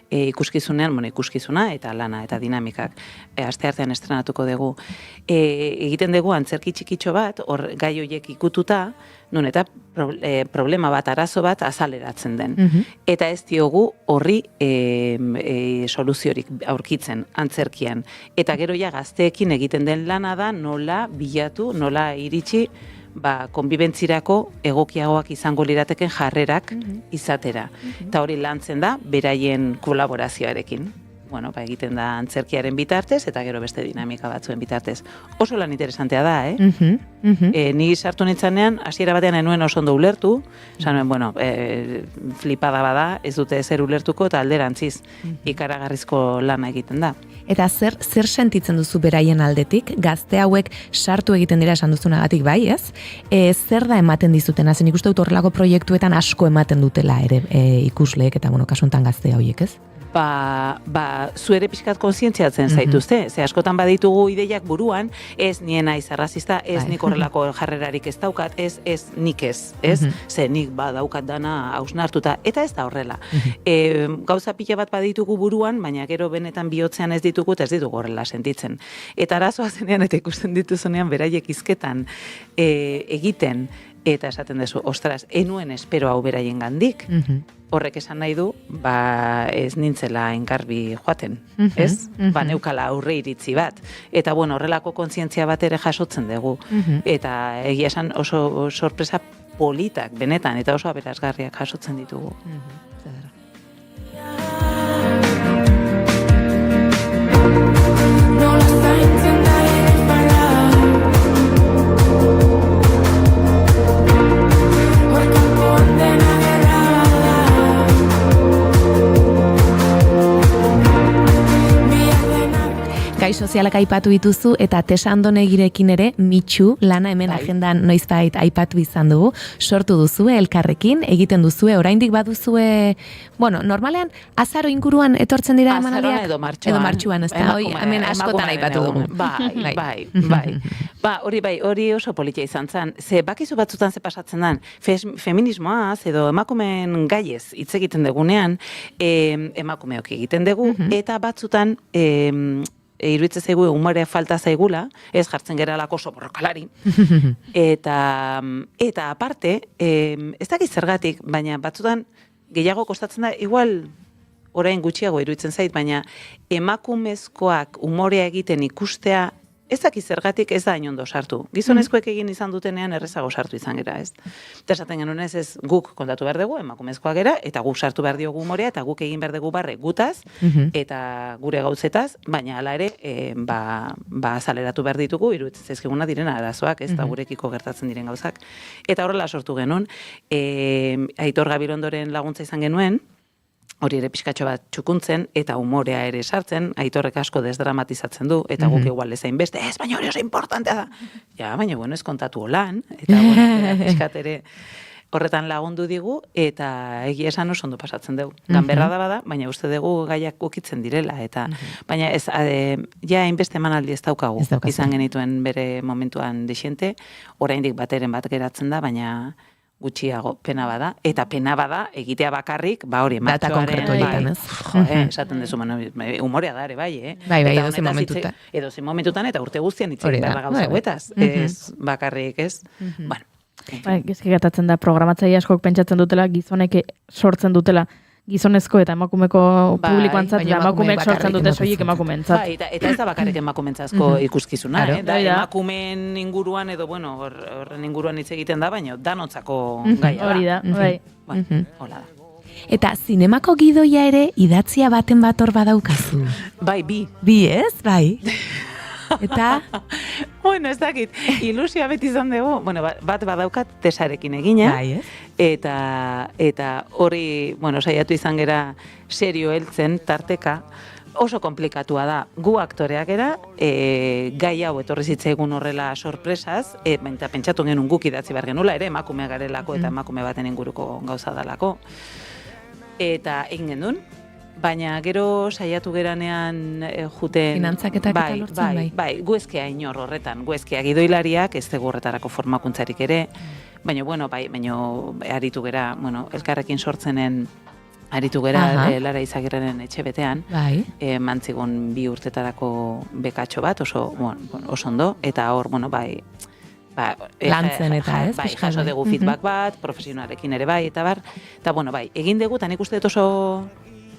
K: ikuskizunean, ikuskizuna eta lana eta dinamikak asteartean estrenatuko dugu. Egiten dugu antzerki txikitxo bat, hor gai horiek ikututa, nun eta problema bat, arazo bat azaleratzen den. Eta ez diogu horri soluziorik aurkitzen antzerkian. Eta gero ja gazteekin egiten den lana da nola bilatu, nola iritsi konbibentzirako egokiagoak izango lirateken jarrerak izatera. Eta hori lantzen da, beraien kolaborazioarekin. Bueno, egiten da antzerkiaren bitartez, eta gero beste dinamika batzuen bitartez. Oso lan interesantea da, Ni sartu nintzanean, hasiera batean enuen oso ondo ulertu, esan bueno, flipada bada, ez dute ezer ulertuko, eta alderantziz ikaragarrizko lana egiten da.
D: Eta zer sentitzen duzu beraien aldetik? Gazte hauek sartu egiten dira esan duzunagatik bai, ez? Zer da ematen dizutena? Zen ikuste dut horrelako proiektuetan asko ematen dutela ere ikusleek eta kasu honetan gazte hauek, ez?
K: Zu ere pixkat kontzientziatzen zaituzte. Ze askotan baditugu ideiak buruan, ez nien naiz arrazista, ez nik horrelako jarrerarik ez daukat, ez nik ez. Ze nik daukat dana hausnartuta, eta ez da horrela. Gauza pila bat baditugu buruan, baina gero benetan bihotzean ez ditugu, eta ez ditugu horrela sentitzen. Eta arazoa zenean eta ikusten dituzunean beraiek hizketan egiten, eta esaten duzu, ostras, enuen espero hau beraien gandik. Horrek esan nahi du, ez nintzela engarbi joaten, ez? Neukala aurre iritzi bat. Eta, horrelako kontzientzia bat ere jasotzen dugu. Eta egia esan oso sorpresa politak, benetan, eta oso aberasgarriak jasotzen ditugu.
D: Gai sozialak aipatu dituzu eta Tesa Andonegirekin ere mitxu lana hemen agendan noizbait aipatu izan dugu. Sortu duzue elkarrekin, egiten duzue, oraindik baduzue, normalean azaro inguruan etortzen dira emanaldiak?
K: Edo
D: martxuan, ez da, hemen askotan aipatu dugu.
K: Hori oso politia izan zen. Ze bakizu batzutan ze pasatzen den, feminismoaz edo emakumeen gaiez hitz egiten degunean, emakumeok egiten dugu, eta batzutan iruditzen zaigu umorea falta zaigula, ez jartzen geralako oso borrokalari. Eta aparte, ez dakit zergatik, baina batzutan gehiago kostatzen da, igual orain gutxiago iruditzen zait, baina emakumezkoak umorea egiten ikustea, ez dakit zergatik ez da inondo sartu. Gizonezkoek egin izan dutenean errezago sartu izan gera, ez? Eta esaten genuen ez guk kontatu behar dugu, emakumezkoa gera, eta guk sartu behar diogu umorea, eta guk egin behar dugu barre gutaz, eta gure gauzetaz, baina hala ere, azaleratu behar ditugu, iruditzen zaizkiguna direna arazoak, ez da gurekiko gertatzen diren gauzak. Eta horrela sortu genuen, Aitor Gabirondoren laguntza izan genuen, hori ere pixkatxo bat txukuntzen, eta umorea ere sartzen, Aitorrek asko desdramatizatzen du, eta guk igual ezain beste, ez, baina hori oso importantea da. Ja, baina, ez kontatu holan, eta pixkat ere horretan lagundu digu, eta egia esan oso ondo pasatzen dugu. Ganberra da bada, baina uste dugu gaiak ukitzen direla, eta baina ez, hainbeste emanaldi ez daukagu, izan genituen bere momentuan desiente, oraindik bateren bat geratzen da, baina gutxiago pena bada, eta pena bada egitea bakarrik, hori
D: martxoaren,
K: esaten dezu, umorea da ere, bai,
D: edozein momentutan.
K: Edozein momentutan, eta urte guztian itzen behar gauza guetaz, ez bakarrik, ez?
C: Gezki gatatzen da, programatzaile askok pentsatzen dutela, gizonek sortzen dutela, gizonezko eta emakumeko publikoantzat, eta emakumeek sortzen dute soilik emakumeentzat.
K: Eta ez da bakarrik emakumeentzazko ikuskizuna, da emakumeen inguruan edo, horren inguruan hitz egiten da, baina danotzako gaia da.
C: Hori da, bai.
K: Hola da.
D: Eta zinemako gidoia ere idatzia baten bat hor badaukazu.
K: Bai, bi.
D: Bi ez, bai. Eta?
K: Ez dakit, ilusia beti izan dugu, bat badaukat Tesarekin egina, eta hori, saiatu izan gera serio heltzen, tarteka, oso komplikatua da. Gu aktoreak era, gai hau etorri zitzaigun horrela sorpresaz, eta pentsatu genuen guk idatzi behar genula, ere emakume garelako eta emakume baten inguruko gauza dalako. Eta egin genuen, baina gero saiatu geranean juten...
D: Finantzaketak eta lortzen,
K: bai, guezkea inor horretan, guezkea gidoilariak, ez dugu horretarako formakuntzarik ere, baina, aritu gera, elkarrekin sortzenen aritu gera Lara Izagirreren etxe betean, mantzigun 2 urtetarako bekatxo bat, oso ondo, eta hor,
D: lantzen eta ez?
K: Bai, jaso dugu feedback bat, profesionalekin ere bai, eta egin dugu, eta nik uste dut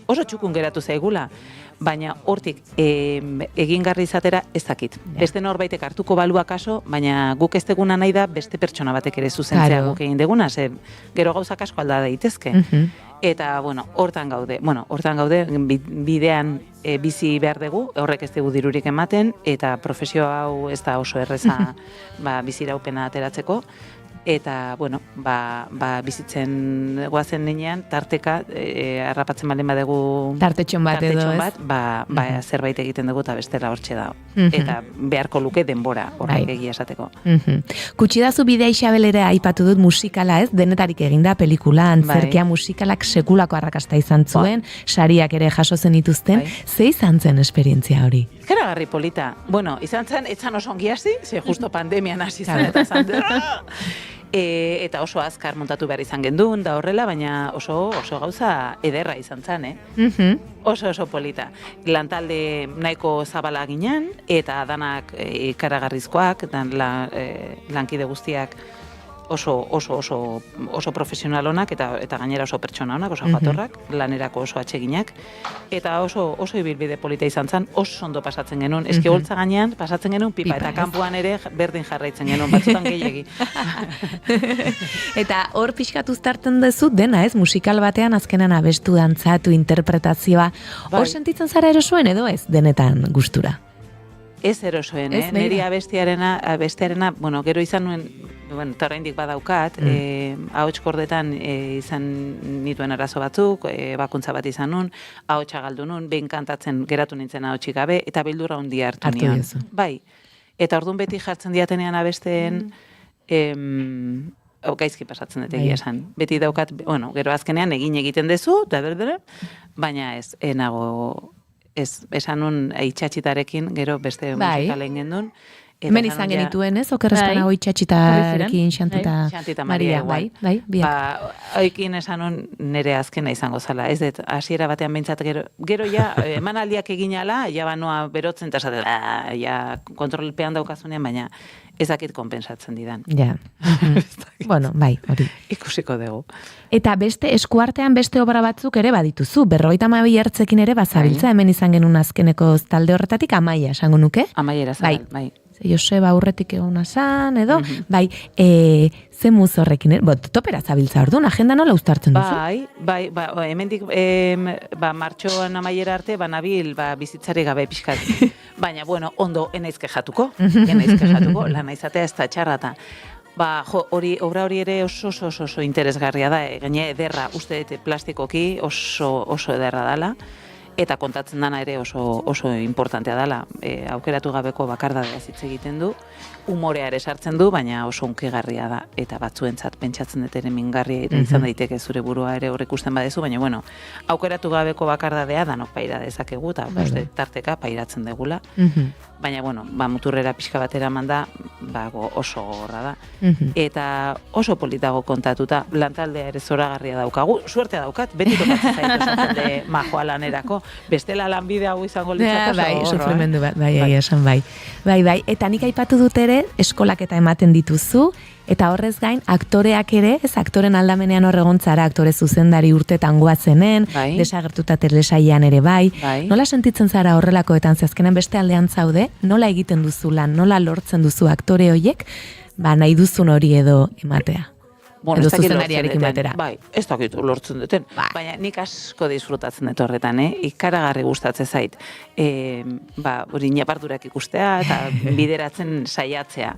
K: oso txukun geratu zaigula, baina hortik egingarri izatera ez dakit. Beste norbaitek hartuko balua kaso, baina guk ez deguna nahi da beste pertsona batek ere zuzentzea guk egin deguna, ze gero gauzak asko alda daitezke. Eta, hortan gaude, bidean bizi behar dugu, horrek ez dugu dirurik ematen, eta profesio hau ez da oso erreza biziraupena ateratzeko, eta, bizitzen guazen nenean, tarteka, harrapatzen balen badegu
D: tartetxon bat edo ez?
K: Zerbait egiten dugu eta bestela hortxe da. Eta beharko luke denbora horrek egia esateko.
D: Kutsidazu bidea Isabel ere aipatu dut musikala ez, denetarik eginda pelikula, antzerkia musikalak sekulako arrakasta izan zuen, sariak ere jaso zen dituzten, ze izan zen esperientzia hori?
K: Ikaragarri polita. Izan zen, etzan oso ongi hasi, ze justo pandemian hasi zen, eta zan eta oso azkar montatu behar izan gendun, da horrela, baina oso gauza ederra izan zen, Oso polita. Lantalde nahiko zabala ginen, eta danak ikaragarrizkoak, lankide guztiak oso profesional honak, eta gainera oso pertsona honak, oso jatorrak, lanerako oso atseginak, eta oso ibilbide polita izan zen, oso ondo pasatzen genuen, eski holtza gainean pasatzen genuen pipa, eta kanpoan ere berdin jarraitzen genuen, batzutan gehiegi.
D: Eta hor pixkat uztartzen duzu dena, ez? Musikal batean azkenan abestu, dantzatu, interpretazioa, hor sentitzen zara erosoen edo ez denetan gustura?
K: Ez erosoen, niri abestiarena, gero izan nuen, eta oraindik badaukat, ahots kordetan izan nituen arazo batzuk, bakuntza bat izan nun, ahotsa galdu nun, behin kantatzen geratu nintzen ahotsik gabe, eta beldurra handia hartu nion. Bai, eta orduan beti jartzen diatenean abesteen, gaizki pasatzen dut egia esan. Beti daukat, gero azkenean egiten dezu, baina ez, nago... esan nun itxatxitarekin, gero beste musikalen gendun.
D: Hemen izan genituen, ez? Okerrezpana hoi itxatxitarekin Xantita Maria, bai.
K: Oikin esan nun nire azkena izango zala, ez dut, hasiera batean behintzat gero ja, emanaldiak egin ala, ja banoa berotzen, eta esaten, ja kontrolpean daukazunean, baina ezakit konpensatzen didan.
D: Ja. Bai, hori.
K: Ikusiko dugu.
D: Eta beste eskuartean beste obra batzuk ere badituzu, 52 ertzekin ere bazabiltza, hemen izan genuen azkeneko talde horretatik Amaia, esango nuke?
K: Amaia erazabal, bai.
D: Joseba aurretik eguna zan, edo, ze muz horrekin, topera zabiltza orduan, agenda nola uztartzen duzu?
K: Bai, hemendik, martxoan amaiera arte, nabil, bizitzari gabe pixkat. Baina, ondo, enaiz kejatuko, lana izatea ez da txarrata. Obra hori ere oso interesgarria da, gaine ederra, uste plastikoki oso ederra dala, eta kontatzen dana ere oso importantea dela. Aukeratu gabeko bakardadea hitz egiten du, umorea ere sartzen du, baina oso hunkigarria da, eta batzuentzat pentsatzen dut ere mingarria izan daiteke zure burua ere hor ikusten badezu, baina aukeratu gabeko bakardadea danok paira dezakegu, eta tarteka pairatzen degula. Baina, muturrera pixka batera manda, oso gogorra da. Eta oso politago kontatuta, lantaldea ere zoragarria daukagu, suertea daukat, beti tokatzen zaitu jende majoa lanerako, bestela lanbide hau izango litzako
D: bai, sufrimendu bat, esan bai. Bai, eta nik aipatu dut ere, eskolak eta ematen dituzu, eta horrez gain, aktoreak ere, ez aktoren aldamenean horregontzara, aktore zuzendari urtetan goazenen, desagertuta telesaian ere bai. Nola sentitzen zara horrelakoetan, azkenan beste aldean zaude, nola egiten duzu lan, nola lortzen duzu aktore hoiek, nahi duzun hori edo ematea? Edo zuzendariarekin batera.
K: Bai, ez dakit lortzen duten. Baina nik asko disfrutatzen dut horretan, ikaragarri gustatzen zait. Hori napardurak ikustea eta bideratzen saiatzea.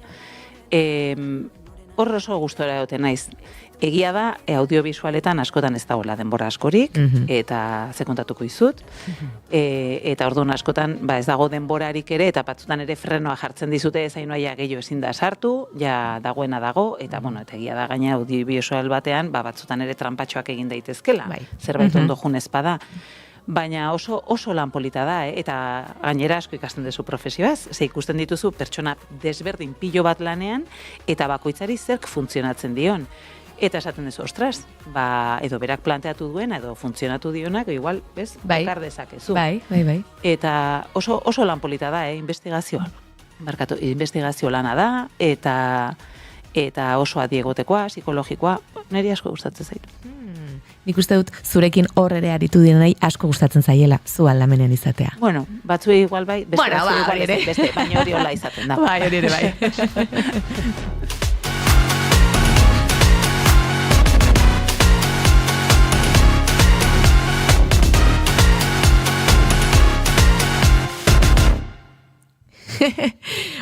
K: hor oso gustora egote naiz. Egia da, audiovisualetan askotan ez dagoela denbora askorik, eta ze kontatuko izut, eta orduan askotan ez dago denborarik ere, eta batzutan ere frenoa jartzen dizute zainoaia gehiago ezin da sartu, ja dagoena dago, eta eta egia da gaina audiovisual batean, batzutan ere trampatxoak egin daitezkela, zerbait ondo junez bada. Baina oso lan polita da, eta gainera asko ikasten duzu profesioaz, ze ikusten dituzu pertsona desberdin pilo bat lanean, eta bakoitzari zerk funtzionatzen dion. Eta esaten duzu, ostras, edo berak planteatu duena, edo funtzionatu dionak, igual, bakar dezakezu.
D: Bai.
K: Eta oso lan polita da, investigazioa. Investigazio lana da, eta oso adiegotekoa, psikologikoa, niri asko gustatzen zaitu.
D: Nik uste dut zurekin hor ere aritu dienei asko gustatzen zaiela, zu aldamenean izatea.
K: Bueno, batzuei igual bai, beste igual ez, beste, baina hori hola izaten da.
D: Bai, hori ere bai.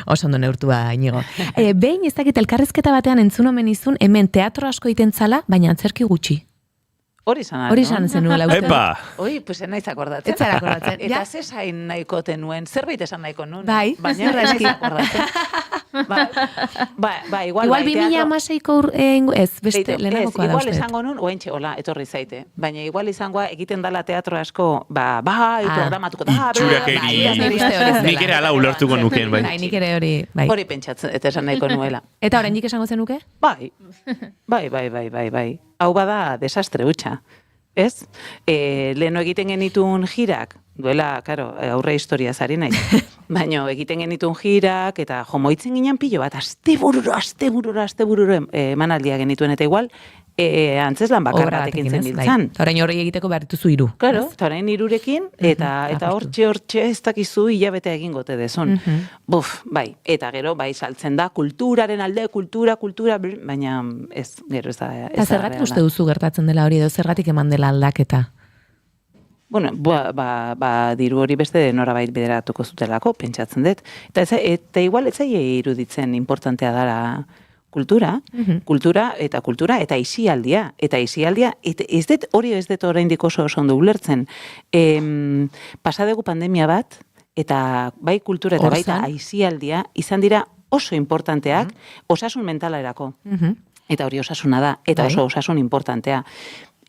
D: Oso ondo neurtua, Inigo. Behin ez dakit elkarrezketa batean entzun omen izun, hemen teatro asko egiten zala, baina antzerki gutxi.
K: Hori izan,
D: Hori izan zenuela uste.
B: Epa!
K: Oi, pues naiz akordatzen.
D: Ez zara akordatzen.
K: Eta ze zain nahiko tenuen, zerbait esan nahiko nuen.
D: Bai,
K: baina naiz akordatzen. Igual
D: 2016ko ez, beste lehenagokoa da
K: igual
D: uste.
K: esango nun, oentxe, hola, etorri zaite. Baina igual izangoa egiten dala teatro asko, programatuko da.
B: Itxurakeri. Nik ere ala ulertuko nukeen, bai.
D: Nik ere hori, bai.
K: Hori pentsatzen, eta esan nahiko nuela.
D: Eta oraindik esango zenuke?
K: Bai. Hau bada desastre hutsa, ez? Leheno egiten genitun jirak, duela, karo, aurre historia zari naiz, baina egiten genitun jirak, eta jomoitzen ginen pilo bat, astebururo emanaldia genituen, eta igual, antzeslan bakar batekin zen biltzan.
D: Eta orain horri egiteko behar dituzu 3.
K: Claro, eta orain 3rekin, eta hortxe ez dakizu hilabetea egingote dezun. Bai, eta gero, bai, saltzen da, kulturaren alde, kultura, baina ez, gero ez da.
D: Eta zergatik uste duzu gertatzen dela hori, edo zergatik eman dela aldaketa?
K: Bueno, diru hori beste norabait bideratuko zutelako, pentsatzen dut. Eta igual ez zaie iruditzen importantea dara kultura eta isialdia. Eta isialdia, hori ez dut oraindik oso ondo ulertzen. Pasadegu pandemia bat, eta bai kultura eta baita isialdia, izan dira oso importanteak osasun mentalerako. Eta hori osasuna da, eta oso osasun importantea.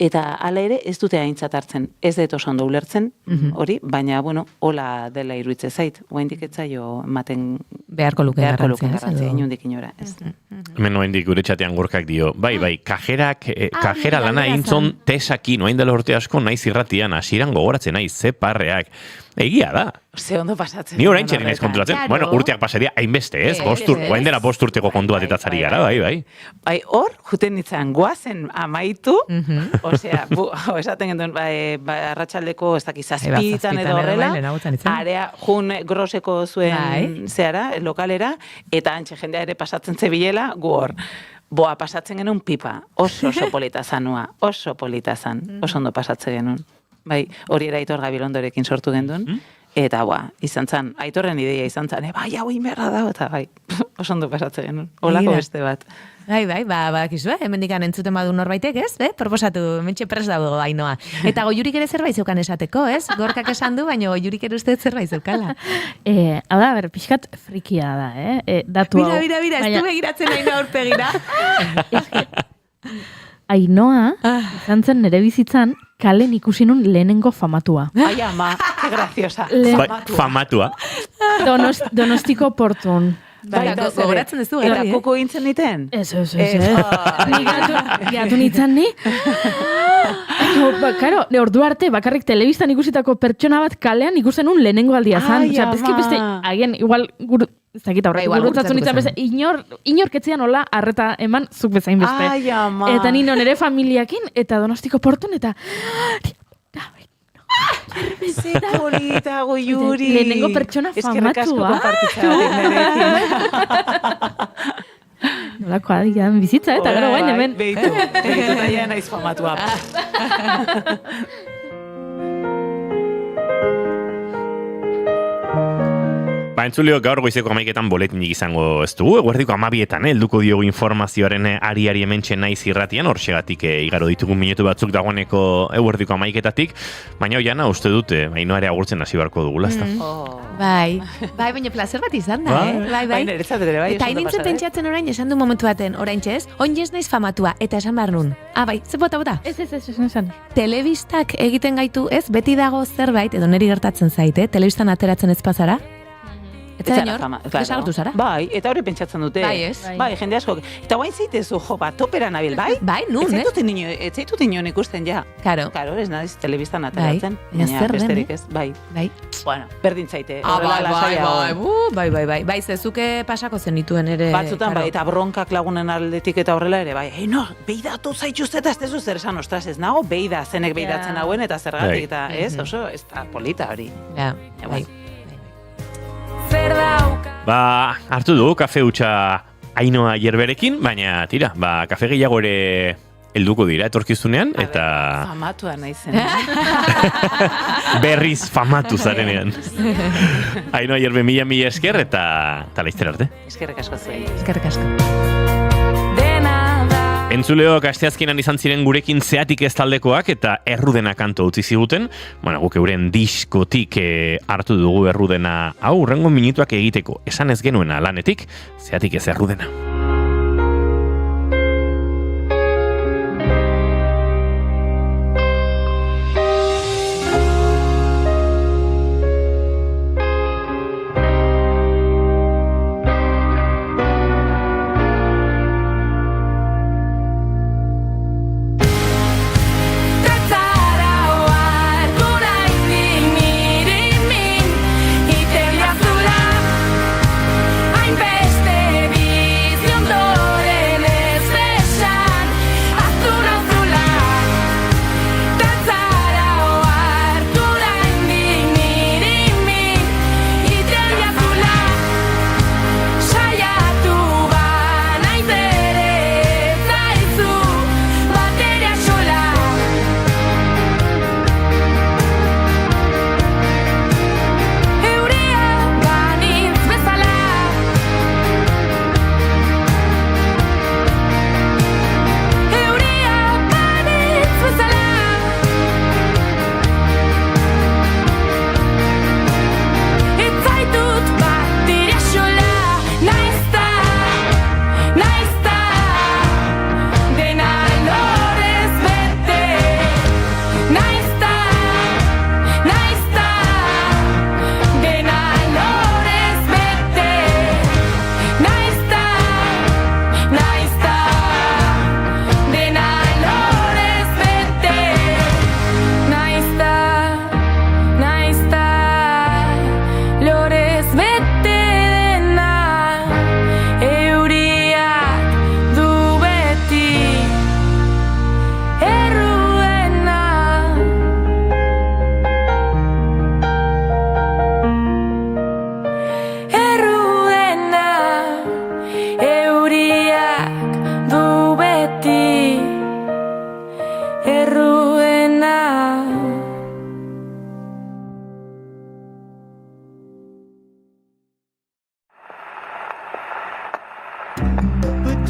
K: Eta hala ere ez dute aintzat hartzen, ez dut oso ondo ulertzen hori, baina, bueno, hola dela iruitze zait, oaindik etzaio ematen
D: beharko luke garrantzia,
K: inundik inora.
B: Hemen oaindik gure txatean gorkak dio, bai, kajera lana intzon tesakin, oain dela urte asko naiz irratian, hasieran gogoratzen naiz, ze parreak. Egia da.
K: Ze ondo pasatzen.
B: Ni orain txerin ez konturatzen. Bueno, urteak pasaria, hainbeste, ez? Oain dela 5 urteko kontu bat etatzari gara, bai.
K: Bai, hor, juten nintzen, goazen amaitu, osea, esaten genduen, arratsaldeko, ez dakiz, zazpitan edo horrela, area, jun groseko zuen zeara, lokalera, eta antxe jendea ere pasatzen zebilela, gu hor. Pasatzen genuen pipa, oso polita zanua, oso polita zan, oso ondo pasatzen genuen. Bai, hori era Aitor Gabilondorekin sortu gendun, eta izan zan, Aitorren ideia izan zan, bai, hau inberra da, eta bai, oso ondo pasatzen genuen, holako beste bat.
D: Bai, bakizue, hemendikan entzuten badu norbaitek, ez? Proposatu, mentxe pres dago Ainoa. Eta Goiurik ere zerbait zeukan esateko, ez? Gorkak esan du, baina Goiurik ere uste zerbait zeukala.
C: Hau da, pixkat frikia da, datu hau.
D: Mira, ez du begiratzen Ainoa aurpegira.
C: Ainoa, izan zen nere bizitzan, kalen ikusi nun lehenengo famatua.
K: Ai, ama, que graciosa.
B: Famatua.
C: Donostiko portun.
D: Gogoratzen ez du,
K: eta koko gintzen niten?
C: Ez. Ni gatu nintzen ni? Karo, ordu arte, bakarrik telebistan ikusitako pertsona bat kalean ikusten nun lehenengo aldia zan.
K: Ai, ama.
C: Beste, agian, igual, ez dakit aurre, gurutzatzen nintzen beste, inorketzean hola arreta eman zuk bezain beste.
K: Ai, ama.
C: Eta nino nere familiakin, eta Donostiko portun, eta...
K: Zeta bonita, Goiuri.
C: Lehenengo pertsona famatua. Nolako adian bizitza, eta gero baina hemen.
K: Beitu, eta naiz famatua.
B: Entzuleo gaur goizeko 11etan boletinik izango ez dugu, eguerdiko 12etan, helduko diogu informazioaren ari hementxe naiz irratian, horxegatik igaro ditugu minutu batzuk dagoeneko eguerdiko 11etatik, baina Oiana uste dute, Ainoare agurtzen hasi beharko dugula, ezta?
D: Bai, baina placer bat izan da, Bai.
K: Niretzat ere, bai.
D: Eta nintzen pentsatzen orain, esan du momentu baten, orain txez, oinez naiz famatua, eta esan behar nun. Bai, ze bota.
C: Ez, esan.
D: Telebistak egiten gaitu, ez, beti dago zerbait, edo niri gertatzen zaite, telebistan ateratzen ez pasara. Eta desagertu zara?
K: Bai, eta hori pentsatzen dute.
D: Bai, ez?
K: Bai, jende asko. Eta guain zaitezu, topera nabil, bai?
D: Bai, nun,
K: ez? Ez zaitut inion ikusten, ja.
D: Karo,
K: ez naiz telebistan ateratzen.
D: Baina zer
K: besterik
D: den,
K: ez, bai.
D: Bueno,
K: berdin zaite.
D: Bai, zezuke pasako zenituen ere.
K: Batzutan, bai, eta bronkak lagunen aldetik eta horrela ere, bai. Beidatu zaituzte eta ez tezu zer esan, ostras, ez nago, beida zenek beidatzen hauen eta zergatik, eta ez, oso, ez da polita hori.
D: Ja, bai.
B: Hartu dugu kafe hutsa Ainoa Jerberekin, baina tira, kafe gehiago ere helduko dira etorkizunean, eta...
K: Famatua naizen.
B: Berriz famatu zarenean. Ainoa Jerbe mila esker, eta laizter arte.
K: Eskerrik asko zuen.
D: Eskerrik asko.
B: Entzuleok asteazkenan izan ziren gurekin Zeatik ez taldekoak eta Errudena kanto utzi ziguten. Guk euren diskotik hartu dugu Errudena hau urrengo minutuak egiteko. Esan ez genuena lanetik, Zeatik ez Errudena.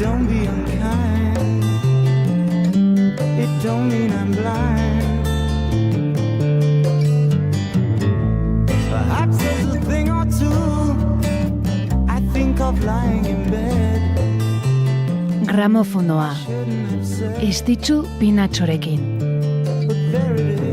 L: Don't be unkind. It don't mean I'm blind. Perhaps there's a thing or two I think of lying in bed.
M: Gramofonoa. Estitzu Pinatxorekin.
L: But there it is.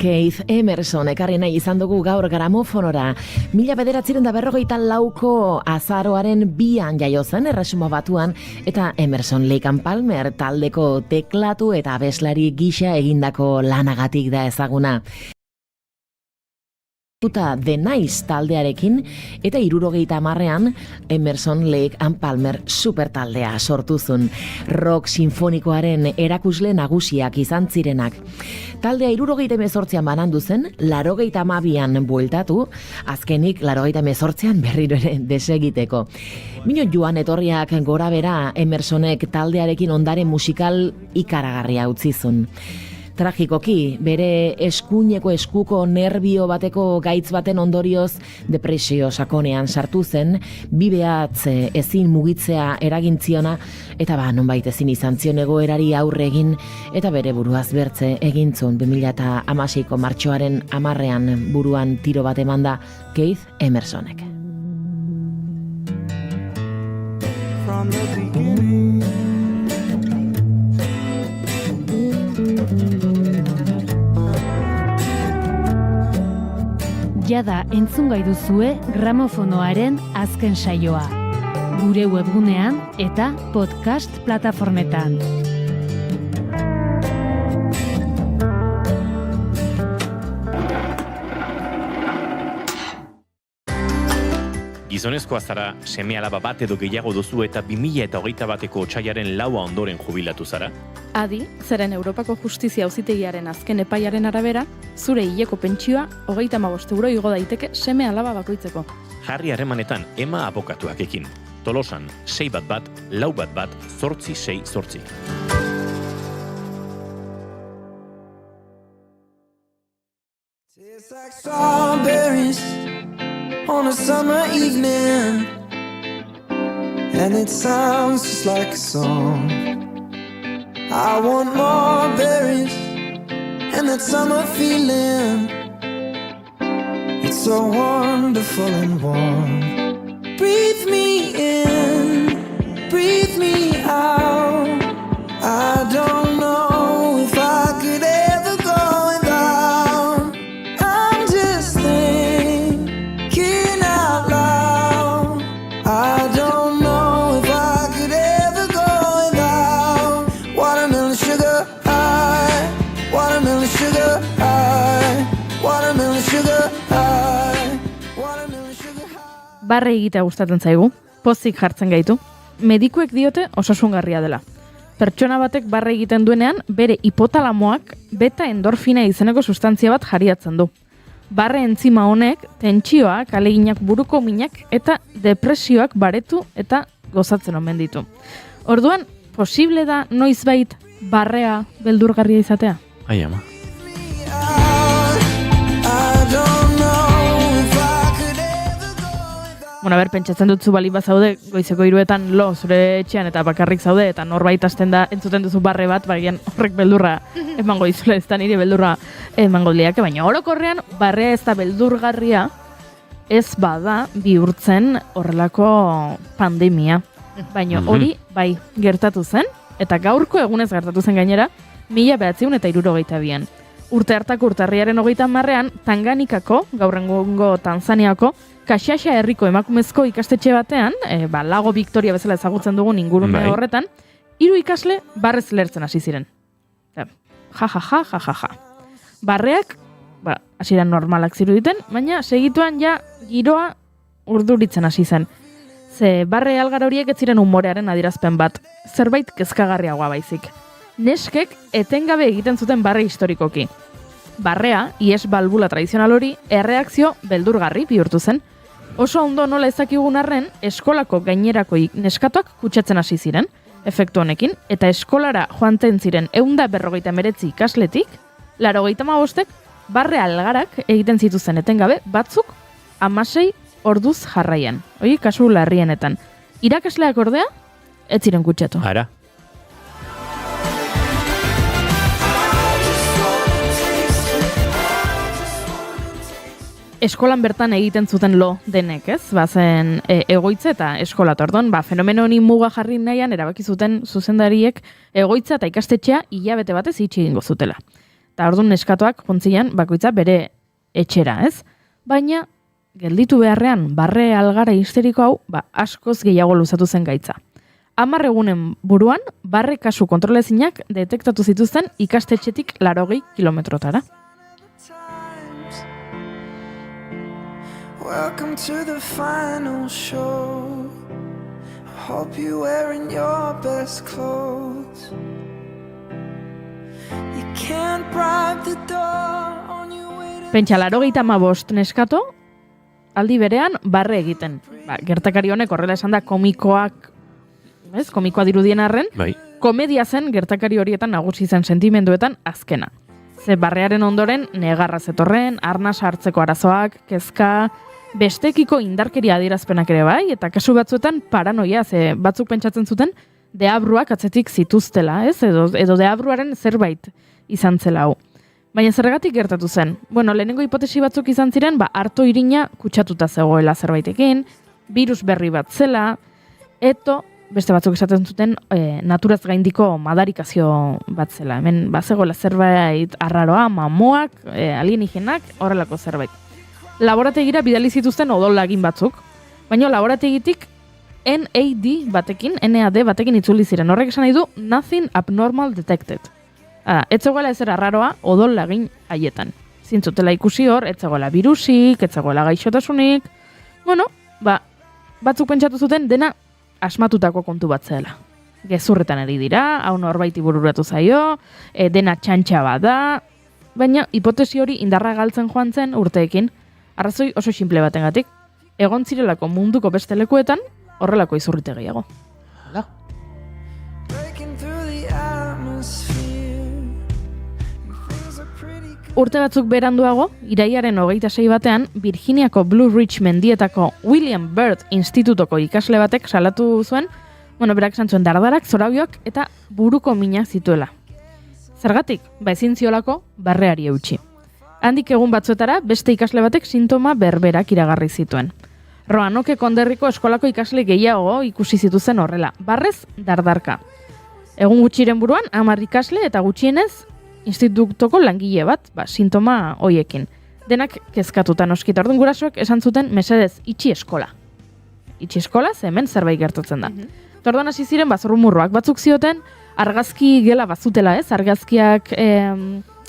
N: Keith Emerson ekarri nahi izan dugu gaur gramofonora. 1954ko azaroaren 2an jaio zen Erresuma Batuan eta Emerson Lake and Palmer taldeko teklatu eta abeslari gisa egindako lanagatik da ezaguna. The Nice taldearekin eta 70ean Emerson Lake and Palmer supertaldea sortuzun. Rock sinfonikoaren erakusle nagusiak izan zirenak. Taldea 78an banandu zen, 82an bueltatu, azkenik 88an berriro ere desegiteko. Mino joan etorriak gora bera Emersonek taldearekin ondare musikal ikaragarria utzizun. tragikoki, bere eskuko nerbio bateko gaitz baten ondorioz depresio sakonean sartu zen, bibeatz ezin mugitzea eragintziona, eta nonbait ezin izan zion egoerari aurre egin, eta bere buruaz bertze egintzun 2016ko martxoaren 10ean buruan tiro bat emanda Keith Emersonek.
L: From the beginning.
M: Jada entzungai duzue gramofonoaren azken saioa. Gure webgunean eta podcast plataformetan.
B: Gizonezkoa zara, seme-alaba bat edo gehiago duzu eta 2021ko otsaiaren 4 ondoren jubilatu zara?
C: Adi, zeren Europako Justizia Auzitegiaren azken epaiaren arabera, zure hileko pentsioa 35 euro igo daiteke seme-alaba bakoitzeko.
B: Jarri harremanetan Ema abokatuakekin. Tolosan 611-411-868.
L: Tastes like strawberries on a summer evening, and it sounds just like a song. I want more berries and that summer feeling. It's so wonderful and warm. Breathe me in, breathe me out. I don't know if I could ever go without. I'm just thinking out loud. I don't know if I could ever go without. Watermelon sugar high, watermelon sugar high, watermelon sugar high, watermelon sugar high.
C: Barre egitea gustatzen zaigu, pozik jartzen gaitu. Medikuek diote osasungarria dela. Pertsona batek barre egiten duenean, bere hipotalamoak beta endorfina izeneko sustantzia bat jariatzen du. Barre entzima honek, tentsioak, aleginak buruko minak eta depresioak baretu eta gozatzen omen ditu. Orduan, posible da noizbait barrea beldurgarria izatea?
B: Ai, ama.
C: Bueno, pentsatzen dut zu bali bazaude goizeko 3etan lo zure etxean eta bakarrik zaude eta norbait hasten da entzuten duzu barre bat, bagian horrek beldurra emango dizula, ez da nire beldurra emango liake, baina orokorrean barrea ez da beldurgarria, ez bada bihurtzen horrelako pandemia. Baina hori bai gertatu zen, eta gaurko egunez gertatu zen gainera, 1962an. Urte hartako urtarriaren 30ean, Tanganikako, gaur egungo Tanzaniako, Kaxaxa herriko emakumezko ikastetxe batean, Lago Victoria bezala ezagutzen dugun ingurune horretan, 3 ikasle barrez lertzen hasi ziren. Ja. Barreak, hasieran normalak ziruditen, baina segituan ja giroa urduritzen hasi zen. Ze barre algar horiek ez ziren umorearen adierazpen bat, zerbait kezkagarriagoa baizik. Neskek etengabe egiten zuten barre historikoki. Barrea, ies balbula tradizional hori, erreakzio beldurgarri bihurtu zen. Oso ondo nola ezakigun arren, eskolako gainerako neskatoak kutsatzen hasi ziren, efektu honekin, eta eskolara joanten ziren 159 ikasletik, 85 barre algarak egiten zituzen etengabe, batzuk 16 orduz jarraian. Hoi, kasu larrienetan. Irakasleak ordea, ez ziren kutsatu.
B: Ara.
C: Eskolan bertan egiten zuten lo denek, ez? Bazen egoitza eta eskola tordon, fenomeno honi muga jarri nahian erabaki zuten zuzendariek egoitza eta ikastetxea hilabete batez itxi egingo zutela. Eta orduan neskatoak jontzian bakoitza bere etxera, ez? Baina gelditu beharrean barre algara histeriko hau, askoz gehiago luzatu zen gaitza. 10 egunen buruan, barre kasu kontrolezinak detektatu zituzten ikastetxetik 80 kilometrotara.
L: Welcome to the final show. I hope you're wearing your best clothes. You can't bribe the door on your way to...
C: Pentsa 85 neskato, aldi berean barre egiten. Gertakari honek horrela esan da komikoak ez, komikoa dirudien arren,
B: Bai.
C: komedia zen gertakari horietan nagusi zen sentimenduetan azkena. Ze barrearen ondoren negarra zetorren, arnas hartzeko arazoak, kezka, bestekiko indarkeria adierazpenak ere bai, eta kasu batzuetan paranoia, ze batzuk pentsatzen zuten deabruak atzetik zituztela, ez? Edo deabruaren zerbait izan zela hau. Baina zergatik gertatu zen? Bueno, lehenengo hipotesi batzuk izan ziren, arto irina kutsatuta zegoela zerbaitekin, virus berri bat zela, eto beste batzuk esaten zuten naturaz gaindiko madarikazio bat zela. Hemen bazegoela zerbait arraroa, mamoak, alienígenak, horrelako zerbait. Laborategira bidali zituzten odol lagin batzuk, baina laborategitik NAD batekin itzuli ziren. Horrek esan nahi du nothing abnormal detected. Etzegoela ezer arraroa odol lagin haietan. Zintzutela ikusi hor, etzegoela virusik, etzegoela gaixotasunik. Bueno, batzuk pentsatu zuten dena asmatutako kontu bat zela. Gezurretan ari dira, hau norbaiti bururatu zaio, dena txantxa bada, baina hipotesi hori indarra galtzen joan zen urteekin, arrazoi oso simple batengatik, egon zirelako munduko beste lekuetan, horrelako izurrite gehiago. Urte batzuk beranduago, iraiaren 26 batean, Virginiako Blue Ridge mendietako William Byrd Institutoko ikasle batek salatu zuen, berak esan zuen dardarak, zorabioak eta buruko minak zituela. Zergatik, ezin ziolako barreari eutsi. Handik egun batzuetara, beste ikasle batek sintoma berberak iragarri zituen. Roanoke konderriko eskolako ikasle gehiago ikusi zituzen horrela, barrez dardarka. Egun gutxiren buruan, 10 ikasle eta gutxienez, institutoko langile bat, sintoma hoiekin. Denak kezkatuta noskita. Orduan gurasoek esan zuten mesedez itxi eskola. Itxi eskola, ze hemen zerbait gertatzen da. Orduan hasi ziren zurrumurruak batzuk zioten, argazki gela bazutela, ez? Argazkiak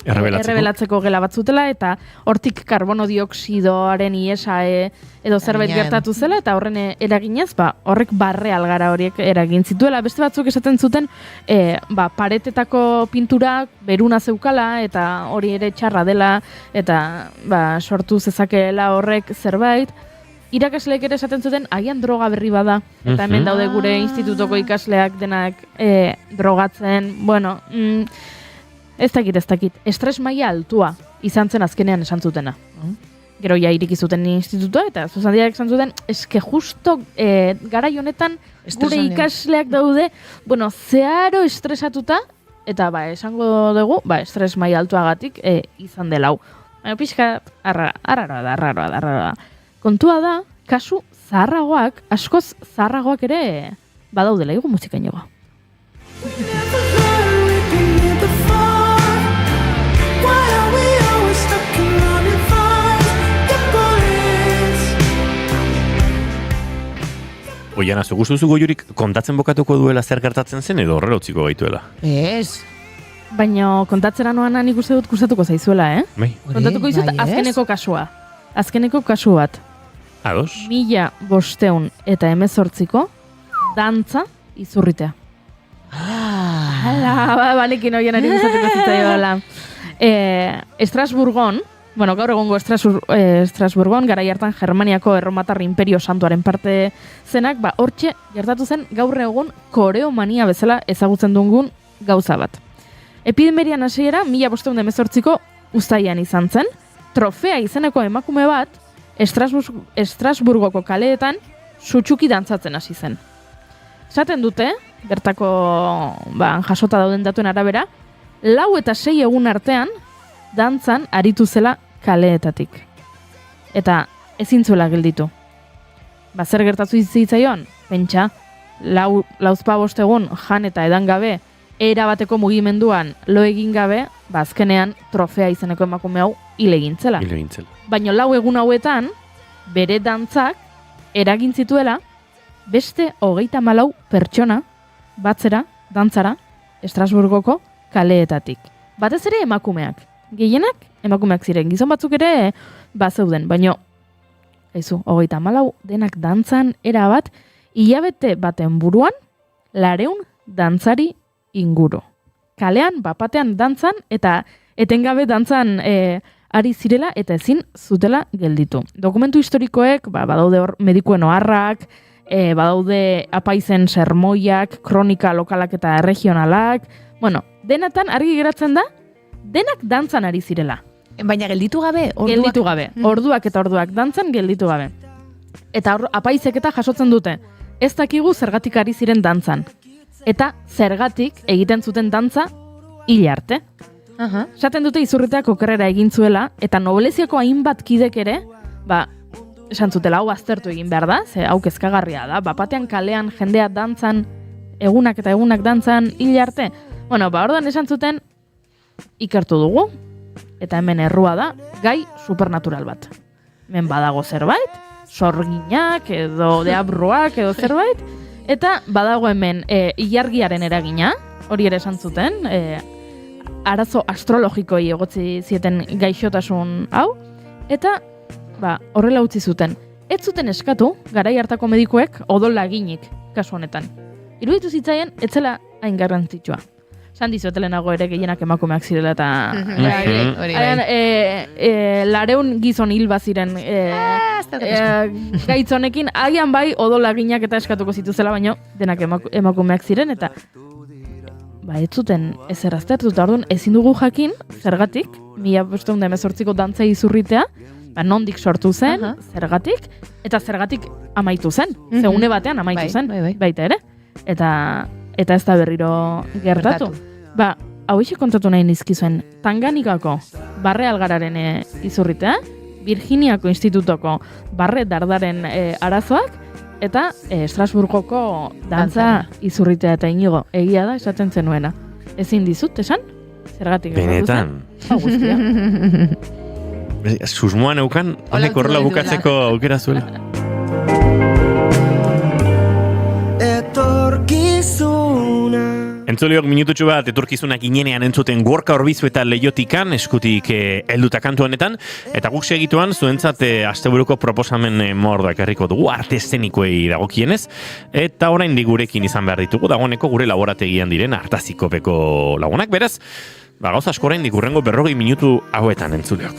C: errebelatzeko gela batzutela, eta hortik karbono dioksidoaren iesa edo zerbait gertatu zela, eta horren eraginez, horrek barre algara horiek eragin zituela. Beste batzuk esaten zuten, paretetako pinturak beruna zeukala, eta hori ere txarra dela, eta sortu zezakeela horrek zerbait. Irakasleek ere esaten zuten, agian droga berri bada, eta hemen daude gure institutoko ikasleak denak drogatzen, ez dakit. Estres maila altua izan zen azkenean esan zutena. Gero ja iriki zuten institutua, eta zuzandiak esan zuten, eske justo garai honetan gure ikasleak daude, zeharo estresatuta, eta esango dugu, estres maila altuagatik izan dela hau. Pixka, arraroa da. Kontua da, kasu zaharragoak, askoz zaharragoak ere badaudela igu musikainoa.
B: Oiana, zu gustuzu goiurik kontatzen bokatuko duela zer gertatzen zen edo horrela utziko gaituela?
D: Ez.
C: Baina kontatzera noan nik uste dut gustatuko zaizuela,
B: Bai.
C: Kontatuko izut azkeneko kasua. Azkeneko kasu bat.
B: Ados?
C: 1518ko dantza izurritea. Banekin oianari gustatuko zitzaioela. Estrasburgon, gaur egongo Estrasburgon, garai hartan Germaniako Erromatar Imperio Santuaren parte zenak, hortxe gertatu zen gaur egun koreomania bezala ezagutzen dugun gauza bat. Epidemerian hasiera 1518ko uztailean izan zen, Trofea izeneko emakume bat Estrasburgoko kaleetan sutsuki dantzatzen hasi zen. Esaten dute, bertako jasota dauden datuen arabera, 4 eta 6 egun artean dantzan aritu zela kaleetatik. Eta ezin zuela gelditu. Zer gertatu zitzaion? Pentsa, 4-5 egun jan eta edan gabe, erabateko mugimenduan lo egin gabe, azkenean Trofea izeneko emakume hau hil egin zela. Baina 4 egun hauetan, bere dantzak eragin zituela, beste 34 pertsona batzera, dantzara, Estrasburgoko kaleetatik. Batez ere emakumeak. Gehienak emakumeak ziren. Gizon batzuk ere bazeuden, baina 34 denak dantzan erabat, hilabete baten buruan 200 dantzari inguru. Kalean, bapatean dantzan, eta etengabe dantzan ari zirela eta ezin zutela gelditu. Dokumentu historikoek, badaude hor medikuen oharrak, badaude apaizen sermoiak, kronika lokalak eta regionalak, bueno, denatan argi geratzen da, denak dantzan ari zirela.
D: Baina gelditu gabe?
C: Gelditu gabe, orduak eta orduak dantzan gelditu gabe. Eta apaizek eta jasotzen dute, ez dakigu zergatik ari ziren dantzan. Eta zergatik egiten zuten dantza hil arte. Esaten dute Izurriteak okerrera egin zuela, eta nobleziako hainbat kidek ere, esan zutela hau aztertu egin behar da, ze hau kezkagarria da, batean kalean jendea dantzan, egunak eta egunak dantzan hil arte. Bueno, orduan esan zuten, ikertu dugu, eta hemen errua da, gai supernatural bat. Hemen badago zerbait, sorginak edo deabruak edo zerbait, eta badago hemen ilargiaren eragina, hori ere esan zuten, arazo astrologikoi egotzi zieten gaixotasun hau, eta horrela utzi zuten. Ez zuten eskatu, garai hartako medikuek odola eginik, kasu honetan. Iruditu zitzaien, etzela hain garrantzitsua. Esan dizuetelenago ere gehienak emakumeak zirela eta lareun gizon hil baziren gaitzonekin, agian bai odolaginak eta eskatuko zituzela, baino denak emakumeak ziren, eta ez zuten ezer aztertu, eta orduan ezin dugu jakin, zergatik, 1518ko dantza Izurritea, nondik sortu zen, zergatik, eta zergatik amaitu zen, zeune batean amaitu zen, baita ere, eta ez da berriro gertatu. Hau ise kontatu nahi nizkizuen, Tanganikako Barre Algararen Izurritea, Virginiako Institutoko Barre Dardaren arazoak, eta Estrasburgoko dantza Izurritea eta Inigo, egia da esaten zenuena. Ezin dizut, esan? Zergatik gertatu zen?
B: Benetan. Susmoan eukan, honek horrela bukatzeko aukera zuela. Entzuliok minututxu bat etorkizunak inenean entzuten Gorka Orbizu eta Leiotikan eskutik helduta kantu honetan, eta guk segituan zuentzat asteburuko proposamen mordoak herriko dugu arte eszenikoei dagokienez, eta oraindik gurekin izan behar ditugu dagoeneko gure laborategian diren Artazikopeko lagunak, beraz, gauza asko oraindik hurrengo 40 minutu hauetan entzuliok.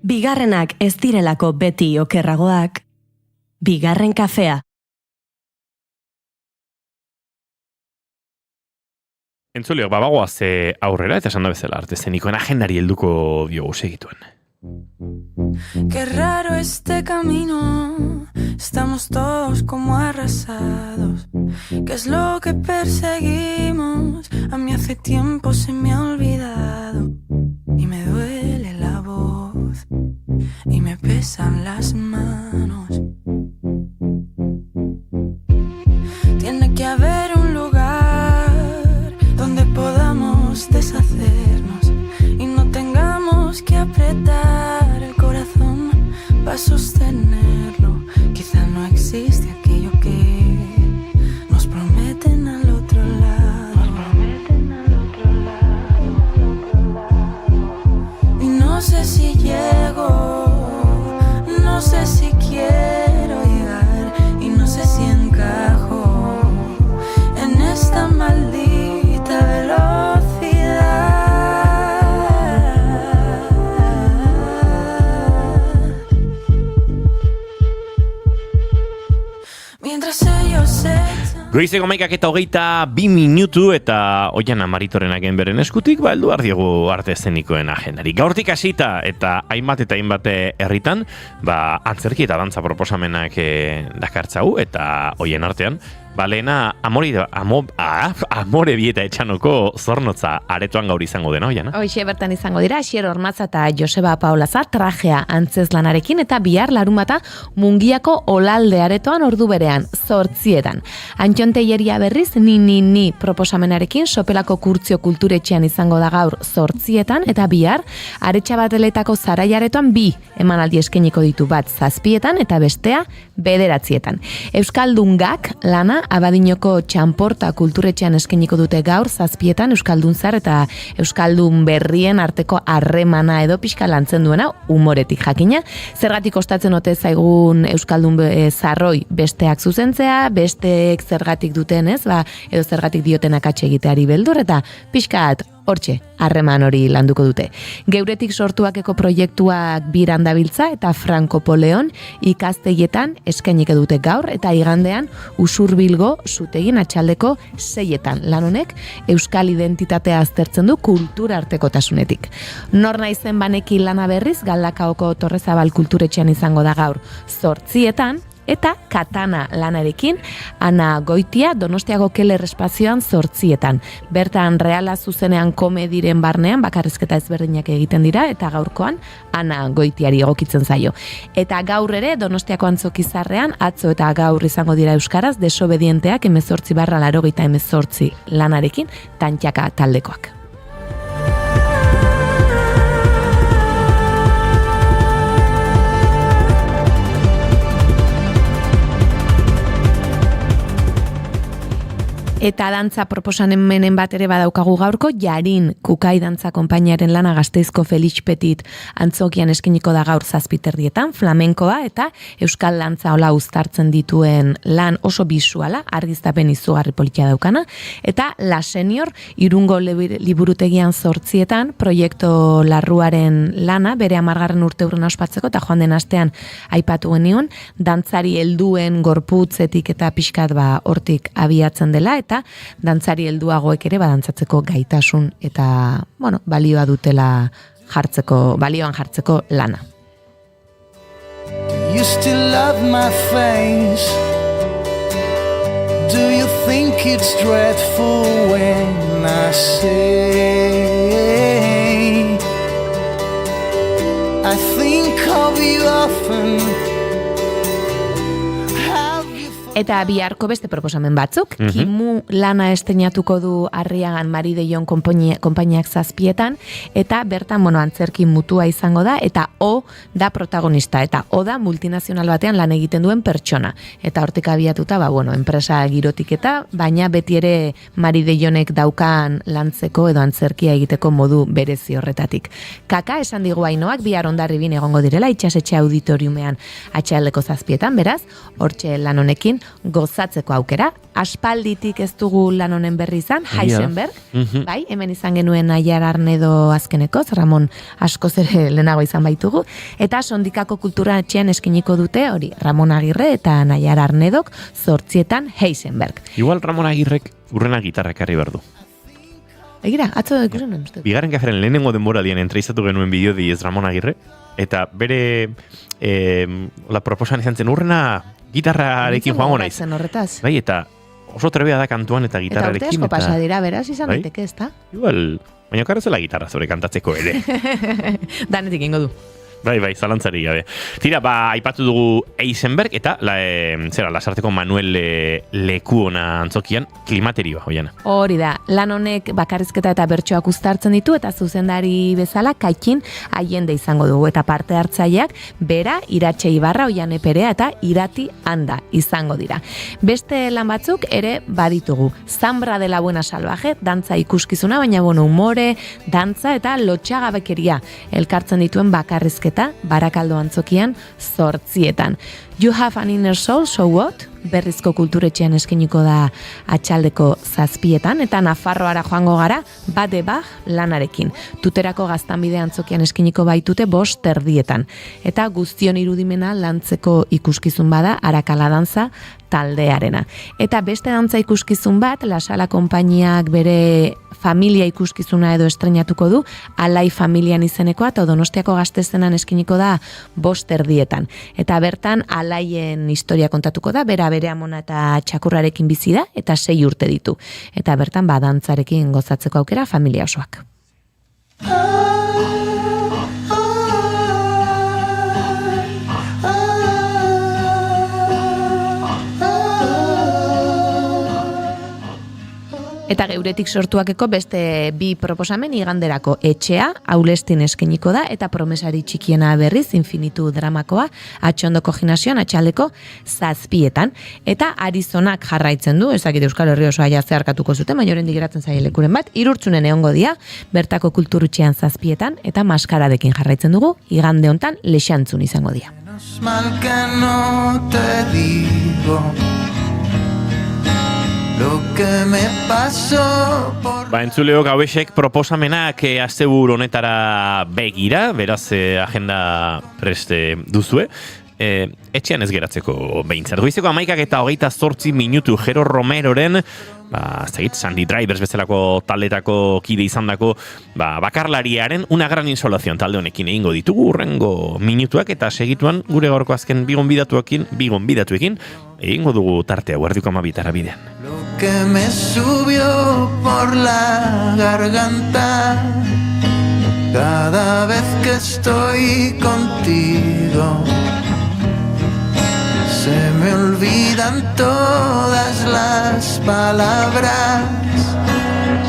A: Bigarrenak ez direlako beti okerragoak, bigarren kafea.
B: Entzuliok, bagoaz aurrera eta esan da bezala arte eszenikoen agendari helduko diogu segituen.
O: Qué raro este camino, estamos todos como arrasados. ¿Qué es lo que perseguimos? A mí hace tiempo se me ha olvidado. Y me duele la voz, y me pesan las manos. Tiene que haber un lugar donde podamos deshacernos y no tengamos que apretar el corazón para sostenerlo. Quizá no existe aquello que nos prometen al otro lado. Y no sé si llego, no sé si quiero llegar y no sé si encajo en esta maldita velocidad. Mientras ellos se
B: Goizeko 11:22 minutu eta Oiana Maritorenaken beren eskutik, heldu behar diogu arte eszenikoen agendari. Gaurtik hasita eta hainbat herritan, antzerki eta dantza proposamenak dakartzau eta hoien artean, Lehena, amore bieta etxanoko zornotza aretoan gaur izango dena, oiana?
D: Hoxe bertan izango dira, Asier Ormatza eta Joseba Paolaza trajea antzezlanarekin eta bihar larunbata Mungiako Olalde aretoan ordu berean, 8:00. Antxon Teieria berriz, ni proposamenarekin Sopelako Kurtzio Kulturetxean izango da gaur 8:00 eta bihar Aretxabateletako Zarai aretoan 2 emanaldi eskainiko ditu, bat 7:00 eta bestea 9:00. Euskaldungak lana Abadinoko Txanporta Kulturetxean eskainiko dute gaur 7:00 Euskalduntzar eta Euskaldun berrien arteko harremana edo pixka lantzen duena umoretik jakina. Zergatik kostatzen ote zaigun Euskaldun zarroi besteak zuzentzea, besteek zergatik duten, ez? Edo zergatik dioten akatxe egiteari beldur eta pixkat hortxe, harreman hori landuko dute. Geuretik sortuakeko proiektuak biran dabiltza eta Frankopoleon ikastegietan eskainiko dute gaur eta igandean Usurbilgo zutegin atxaldeko 6:00. Lan honek euskal identitatea aztertzen du kultura artekotasunetik. Nor naizen baneki lana berriz Galdakaoko Torrezabal Kulturetxean izango da gaur 8:00. Eta Katana lanarekin Ana Goitia Donostiako Keller espazioan 8:00. Bertan reala zuzenean komediren barnean bakarrizketa ezberdinak egiten dira eta gaurkoan Ana Goitiari egokitzen zaio. Eta gaur ere Donostiako Antzokizarrean atzo eta gaur izango dira euskaraz Desobedienteak 18/88 lanarekin Tantxaka taldekoak. Eta dantza proposamenen bat ere badaukagu gaurko, Jarin Kukai dantza konpainiaren lana Gasteizko Felix Petit antzokian eskiniko da gaur 7:00 flamenkoa eta euskal dantza hola uztartzen dituen lan oso bisuala, argiztapen izugarri politia daukana, eta La Senior Irungo liburutegian 8:00 proiektu larruaren lana, bere 10. urteurrena ospatzeko eta joan den astean aipatu genion, dantzari helduen gorputzetik eta pixkat hortik abiatzen dela, eta dantzari helduagoek ere badantzatzeko gaitasun eta, balioa dutela balioan jartzeko lana.
L: Do you still love my face? Do you think it's dreadful when I say I think of you often?
D: Eta biharko beste proposamen batzuk, Kimu lana esteinatuko du Arriagan Mari de Jon konpainiak 7:00 eta bertan antzerki mutua izango da eta O da protagonista eta O da multinazional batean lan egiten duen pertsona. Eta hortik abiatuta, enpresa girotik eta, baina beti ere Mari de Jonek daukan lantzeko edo antzerkia egiteko modu berezi horretatik. Kaka esan digu Ainoak bihar Hondarribin egongo direla itxasetxe auditoriumean atxaldeko 7:00, beraz, hortxe lan honekin gozatzeko aukera. Aspalditik ez dugu lan honen berri izan, Heisenberg, bai, hemen izan genuen Naiar Arnedo azkenekoz, Ramon askoz ere lehenago izan baitugu, eta Sondikako Kultura Etxean eskiniko dute, hori, Ramon Agirre eta Naiar Arnedok 8:00 Heisenberg.
B: Igual Ramon Agirrek urrena gitarra ekarri behar du.
D: Egira, atzo ikusen nuen uste.
B: Bigarren kaferen lehenengo denboraldian entrevistatu genuen bideo ez Ramon Agirre, eta bere proposan izan zen urrena gitarrarekin joango naiz. Bai, eta oso trebea da kantuan eta gitarrarekin.
D: Eta urte asko pasa dira, beraz, izan daiteke, ez da?
B: Igual, baina karrezela gitarra zure kantatzeko ere.
D: Danetik ingo du.
B: Bai, zalantzari gabe. Tira, aipatu dugu Eisenberg eta Lasarteko Manuel Lekuona antzokian klimaterioa, hoiana.
D: Hori da, lan honek bakarrizketa eta bertsoak uztartzen ditu eta zuzendari bezala Kaikin Aiende izango dugu eta parte hartzaileak Bera, Iratxe Ibarra, Oiane Perea eta Irati Anda izango dira. Beste lan batzuk ere baditugu. Zambra de la Buena Salvaje, dantza ikuskizuna, baina umore, dantza eta lotxagabekeria elkartzen dituen bakarrizketa Barakaldo antzokian 8:00. You Have an Inner Soul, So What? Berrizko Kulturetxean eskeniko da atxaldeko 7:00 eta Nafarroara joango gara Bade Bach lanarekin. Tuterako Gaztanbide antzokian eskeniko baitute 5:30 eta guztion irudimena lantzeko ikuskizun bada Arakala dantza taldearena. Eta beste dantza ikuskizun bat, La Sala konpainiak bere familia ikuskizuna edo estreinatuko du, Alai familian izenekoa, eta Donostiako Gaztezenan eskiniko da 5:30. Eta bertan, alaien historia kontatuko da, bere amona eta txakurrarekin bizi da, eta 6 urte ditu. Eta bertan dantzarekin gozatzeko aukera familia osoak. Eta geuretik sortuakeko beste 2 proposamen iganderako etxea, Aulestin eskeniko da, eta promesari txikiena berriz, infinitu dramakoa, atxondoko gimnasioan, atxaldeko 7:00. Eta Arizonak jarraitzen du, ezakit Euskal Herri osoa ja zeharkatuko zuten, baina oraindik geratzen zaie lekuren bat, Irurtzunen egongo dira, bertako kulturutxean 7:00, eta maskaradekin jarraitzen dugu, igande hontan Lexantzun izango dira.
L: Menos mal que no te digo lo que me pasó por...
B: Entzuleok hauesek proposamenak asteburu honetara begira, beraz agenda preste duzue. Etxean ez geratzeko behintzat. Goizeko 11:28 minutu Jero Romeroren, Sandy Drivers bezalako taldetako kide izandako bakarlariaren una gran insolación talde honekin egingo ditugu urrengo minutuak, eta segituan gure gaurko azken bigonbidatuekin egingo dugu tartea guardiko 12 bidean.
L: Lo que me subió por la garganta cada vez que estoy contigo. Se me olvidan todas las palabras.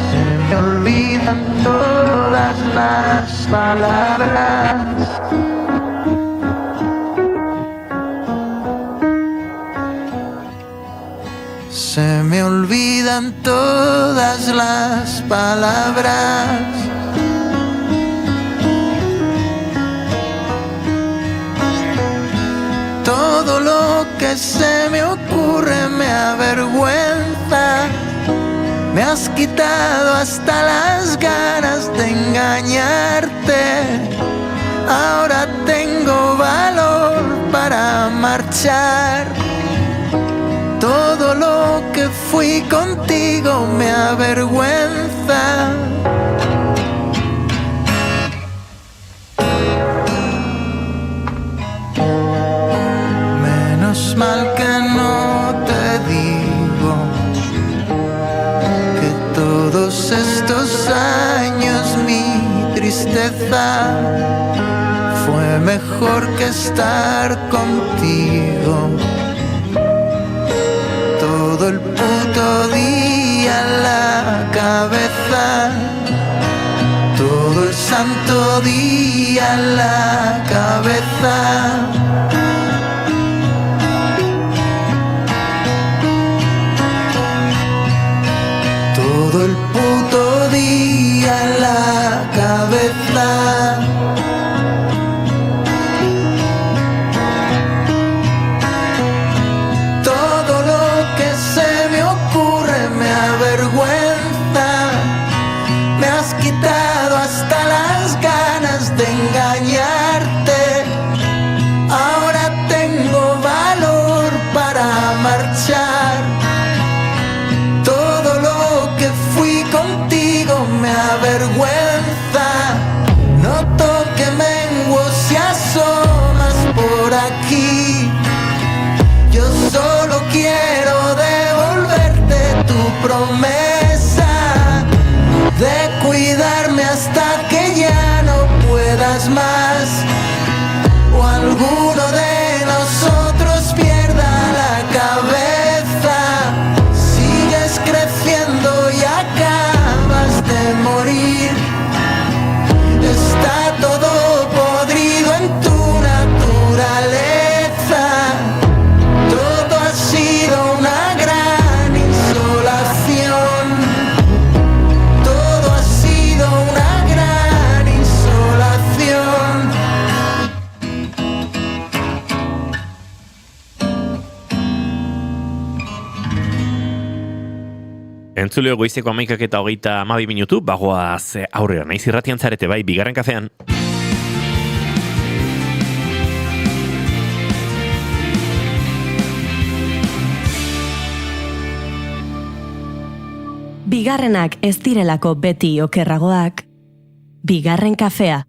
L: Se me olvidan todas las palabras. Se me olvidan todas las palabras. Todo lo que se me ocurre me avergüenza. Me has quitado hasta las ganas de engañarte. Ahora tengo valor para marchar. Todo lo que fui contigo me avergüenza. Menos mal que no te digo que todos estos años mi tristeza fue mejor que estar contigo. Todo el puto día en la cabeza, todo el santo día en la cabeza. Todo el puto día en la cabeza. Todo lo que se me ocurre me avergüenza. Me has quitado hasta las ganas de engañarte. Ahora tengo valor para marchar. Todo lo que fui contigo me avergüenza. Noto que menguo si asomas por aquí. Yo solo quiero devolverte tu promesa de cuidarme hasta que ya no puedas más, o alguno de nosotros pierda la cabeza. Sigues creciendo y acabas de morir. Está todo podrido en tu naturaleza. Todo ha sido una gran insolación. Todo ha sido una gran insolación.
B: Entzuleo goizeko 11:22 minutu, bagoaz aurrera, naiz irratian zarete bai, bigarren kafean.
A: Bigarrenak ez direlako beti okerragoak, bigarren kafea.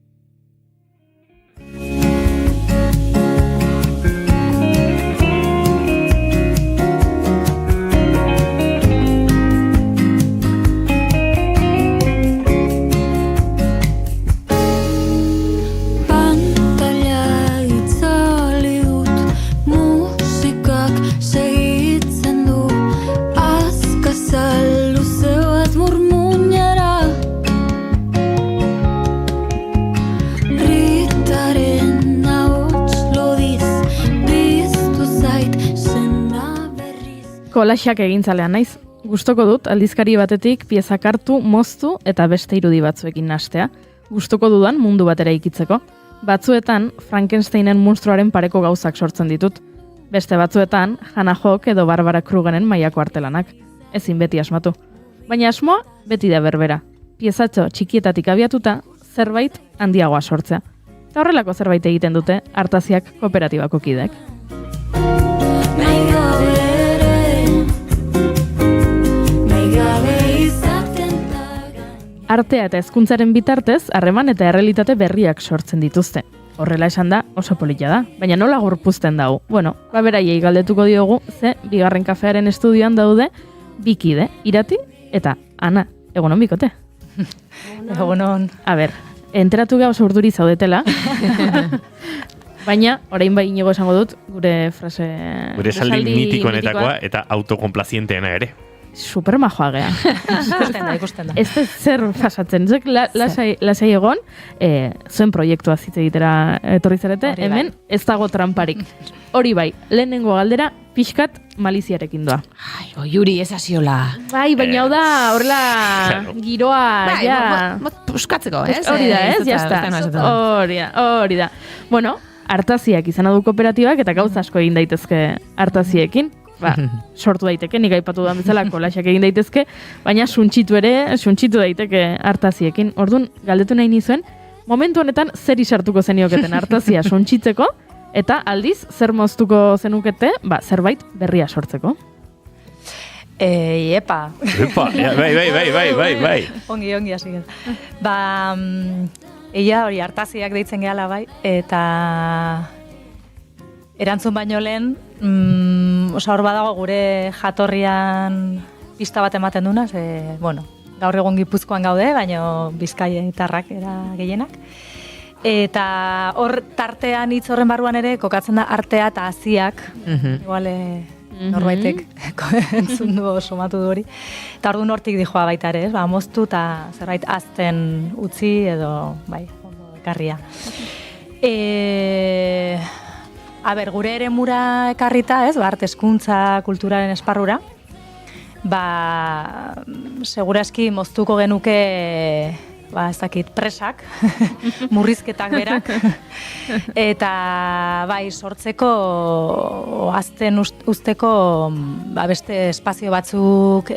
C: kolaxak egintzalean naiz. Gustoko dut aldizkari batetik piezak hartu, moztu eta beste irudi batzuekin nastea. Gustoko dudan mundu batera ikitzeko. Batzuetan Frankensteinen monstruoaren pareko gauzak sortzen ditut. Beste batzuetan Hannah Hawk edo Barbara Krugenen mailako artelanak. Ezin beti asmatu. Baina asmoa beti da berbera. Piezatxo txikietatik abiatuta zerbait handiagoa sortzea. Eta horrelako zerbait egiten dute Artaziak kooperatibako kideek. Artea eta hezkuntzaren bitartez, harreman eta errealitate berriak sortzen dituzte. Horrela esan da, oso polita da, baina nola gorpuzten dago. Bueno, beraiei galdetuko diogu, ze bigarren kafearen estudioan daude, bikide, Irati eta Ana. Egunon bikote?
P: Egunon.
C: A ber, enteratu gau urduri zaudetela, baina, orain bai inigo esango dut, gure frase...
B: Gure esaldi mitikoenetakoa eta autokonplazienteena ere.
C: Super majoa gea.
P: Ikusten da.
C: Ez zer pasatzen. Zuek lasai egon, zuen proiektua zitze egitera etorri zarete, hemen ez dago tramparik. Hori bai, lehenengo galdera, pixkat maliziarekin doa.
P: Ai, oiuri, ez asiola.
C: Bai, baina hau da, horrela giroa, ja...
D: Puskatzeko, ez?
C: Hori da, ez? Jazta. Hori da. Bueno, Artaziak izan du kooperatibak eta gauza asko egin daitezke Artaziekin. Sortu daiteke, nik aipatu da bezala kolaxak egin daitezke, baina suntsitu daiteke Artaziekin. Orduan, galdetu nahi nizuen, momentu honetan zer isartuko zenioketen Artazia suntsitzeko, eta aldiz, zer moztuko zenukete, zerbait berria sortzeko.
P: Epa,
B: bai.
P: Ongi, hasi. Eia hori Artaziak deitzen gehala bai, eta erantzun baino lehen, hor badago gure jatorrian pista bat ematen duna, gaur egun Gipuzkoan gaude, baina Bizkaitarrak era gehienak. Eta hor tartean hitz horren barruan ere kokatzen da artea eta haziak, igual norbaitek entzun du somatu du hori. Eta orduan hortik dijoa baita ere, moztu eta zerbait azten utzi edo, ondo ekarria. Gure ere mura ekarrita, arte hezkuntza kulturaren esparrura, segurazki moztuko genuke, ez dakit, presak, murrizketak berak, eta sortzeko, azten usteko, beste espazio batzuk,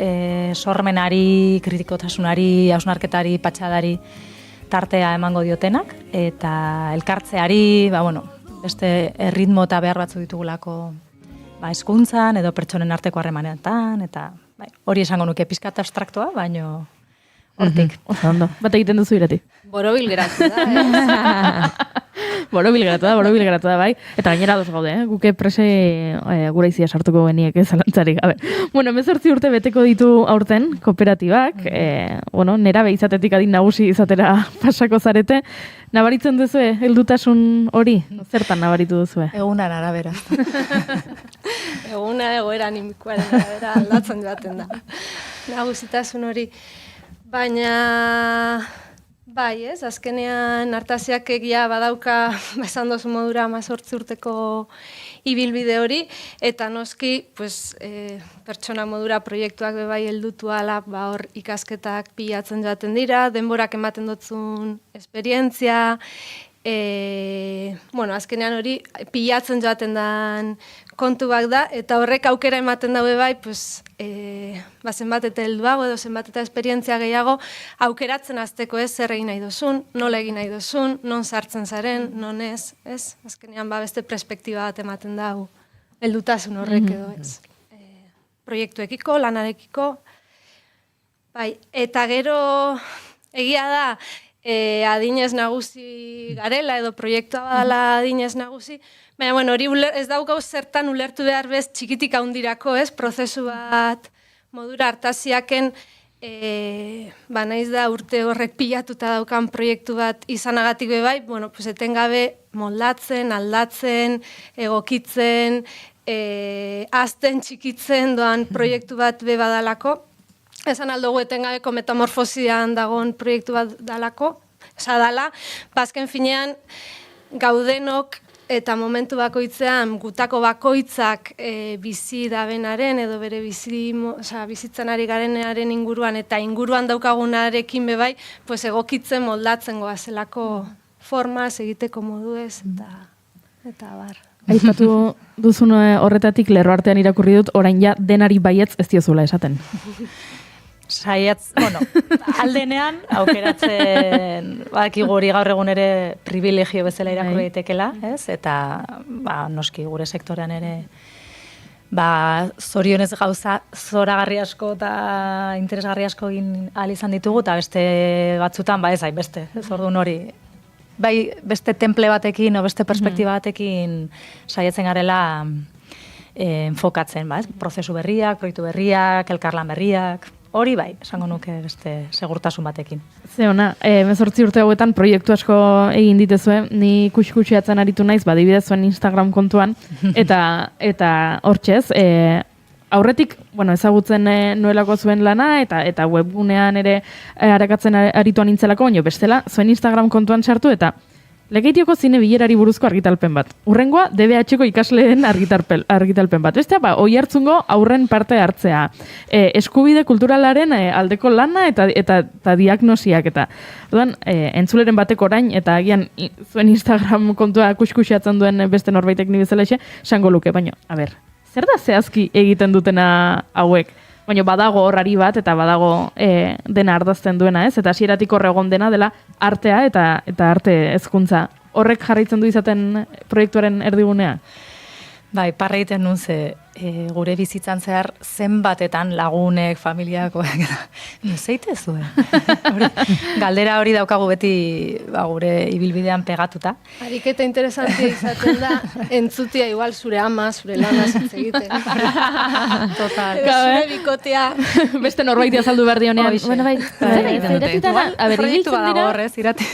P: sormenari, kritikotasunari, hausnarketari, patxadari, tartea emango diotenak, eta elkartzeari, beste ritmo eta behar batzu ditugulako hezkuntzan edo pertsonen arteko harremanetan, eta hori esango nuke pizkat abstraktoa, baino hortik.
C: Ondo, bat egiten duzu Irati.
P: Borobil geratu da,
C: Borobil geratu da, bai. Eta gainera dos gaude, guke prese gura izia sartuko geniek zalantzarik. Bueno, 18 urte beteko ditu aurten kooperatibak, nera behizatetik adin nagusi izatera pasako zarete. Nabaritzen duzue, heldutasun hori? Zertan nabaritu duzue?
P: Egunan arabera.
Q: Eguna egoera nimikoaren arabera aldatzen joaten da. Nagusitasun hori. Baina... azkenean Artaziak egia badauka, esan dozu modura 18 urteko ibilbide hori, eta noski, pertsona modura proiektuak bebai heldutu ala, hor ikasketak pilatzen jaten dira, denborak ematen dutzun esperientzia, azkenean hori pilatzen joaten dan kontu bak da, eta horrek aukera ematen daue bai, zenbat eta helduago edo zenbat eta esperientzia gehiago, aukeratzen azteko zer egin nahi duzun, nola egin nahi duzun, non sartzen zaren, non ez? Azkenean beste perspektiba bat ematen dago, heldutasun horrek edo ez. Proiektuekiko, lanarekiko, eta gero egia da, adinez nagusi garela edo proiektua badala adinez nagusi, baina hori ez daukau zertan ulertu behar bez txikitik haundirako, prozesu bat modura Artaziaken naiz da urte horrek pilatuta daukan proiektu bat izanagatik bebai, etengabe moldatzen, aldatzen, egokitzen, azten txikitzen doan proiektu bat be badalako. Esan aldugu etengabeko metamorfosian dagoen proiektu bat dalako, dala, bazken finean gaudenok eta momentu bakoitzean gutako bakoitzak bizi dabenaren edo bere bizitzen ari garenaren inguruan eta inguruan daukagunarekin bebai, pues egokitzen moldatzen goazelako formaz egiteko moduez eta bar.
C: Aipatu duzun horretatik lerro artean irakurri dut, orain ja denari baietz ez diozula esaten.
P: Saiatz, aldenean, aukeratzen, bakigu hori gaur egun ere privilegio bezala irakurri daitekela, ez? Eta, noski gure sektorean ere, zorionez gauza zoragarri asko eta interesgarri asko egin ahal izan ditugu, eta beste batzutan, ez hainbeste, ez orduan hori. Bai, beste temple batekin, o beste perspektiba batekin saiatzen garela enfokatzen, prozesu berriak, proiektu berriak, elkarlan berriak, hori bai, esango nuke beste segurtasun batekin.
C: Ze ona, 18 urte hauetan proiektu asko egin dituzue, ni kuxkuxeatzen aritu naiz, adibidez zuen Instagram kontuan, eta hortxez, aurretik, ezagutzen nuelako zuen lana, eta webgunean ere arakatzen arituan nintzelako, baina bestela, zuen Instagram kontuan sartu, eta Lekeitioko zine bilerari buruzko argitalpen bat. Urrengoa, DBH-ko ikasleen argitalpen bat. Bestea, Oihartzungo aurren parte hartzea. Eskubide kulturalaren aldeko lana eta diagnosiak. Eta entzuleren batek orain, eta agian zuen Instagram kontua kuxkuxeatzen duen beste norbaitek ni bezala esango luke. Baina, zer da zehazki egiten dutena hauek? Baina badago horrari bat, eta badago dena ardazten duena, ez? Eta hasieratik hor egon dena dela artea eta arte hezkuntza. Horrek jarraitzen du izaten proiektuaren erdigunea?
P: Bai, parra egiten nun gure bizitzan zehar zenbatetan lagunek, familiakoak, zeite zuen. Galdera hori daukagu beti gure ibilbidean pegatuta.
Q: Ariketa interesantia izaten da, entzutia igual zure ama, zure lana hitz egiten.
P: Total.
Q: Zure bikotea.
C: Beste norbait azaldu behar dionean.
P: Bueno, bai, proiektu badago horrez, irati.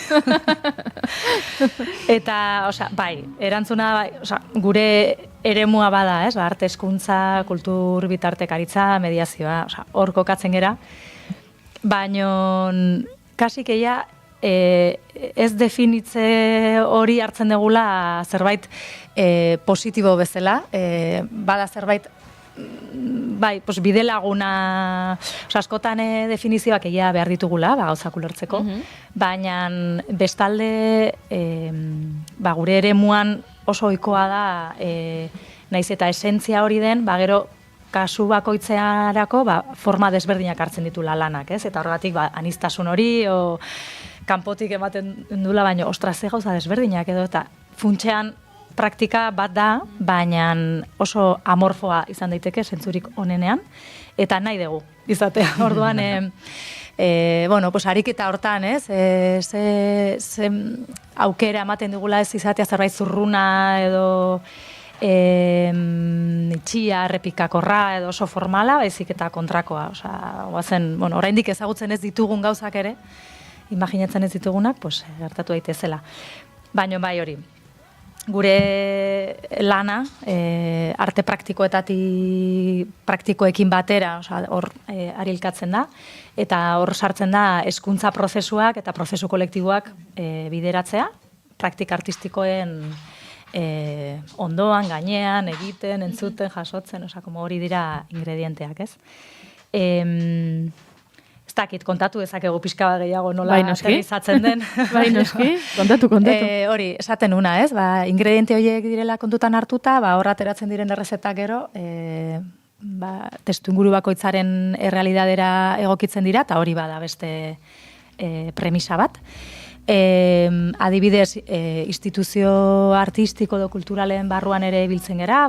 P: Eta, bai, erantzuna, gure eremua bada, ez? Arte hezkuntza, kultur bitartekaritza, mediazioa, hor kokatzen gera. Baina kasik eia ez definitze hori hartzen degula zerbait positibo bezala, bada zerbait bai, bide laguna, askotan definizioak egia behar ditugula, gauzak ulertzeko, baina bestalde gure eremuan oso ohikoa da, naiz eta esentzia hori den, gero kasu bakoitzearako forma desberdinak hartzen ditula lanak, ez? Eta horregatik aniztasun hori, o kanpotik ematen dula, baina ze gauza desberdinak edo, eta funtsean praktika bat da, baina oso amorfoa izan daiteke, zentzurik onenean, eta nahi dugu izatea. Orduan, ariketa hortan, ez? Ze aukera ematen dugula ez izatea zerbait zurruna edo itxia, errepikakorra edo oso formala, baizik eta kontrakoa. Oraindik ezagutzen ez ditugun gauzak ere, imaginatzen ez ditugunak, gertatu daitezela. Baina bai hori, gure lana, arte praktikoekin batera, hor arilkatzen da, eta hor sartzen da hezkuntza prozesuak eta prozesu kolektiboak bideratzea, praktika artistikoen ondoan, gainean, egiten, entzuten, jasotzen, hori dira ingredienteak, ez? Ez dakit, kontatu ezakegu pixka bat gehiago nola aterrizatzen den.
C: Bai, noski, kontatu.
P: Hori, esaten una, ez? Ingrediente horiek direla kontutan hartuta, hor ateratzen diren errezetak gero, testu inguru bakoitzaren errealidadera egokitzen dira, eta hori bada beste premisa bat. Adibidez, instituzio artistiko edo kulturalen barruan ere biltzen gera,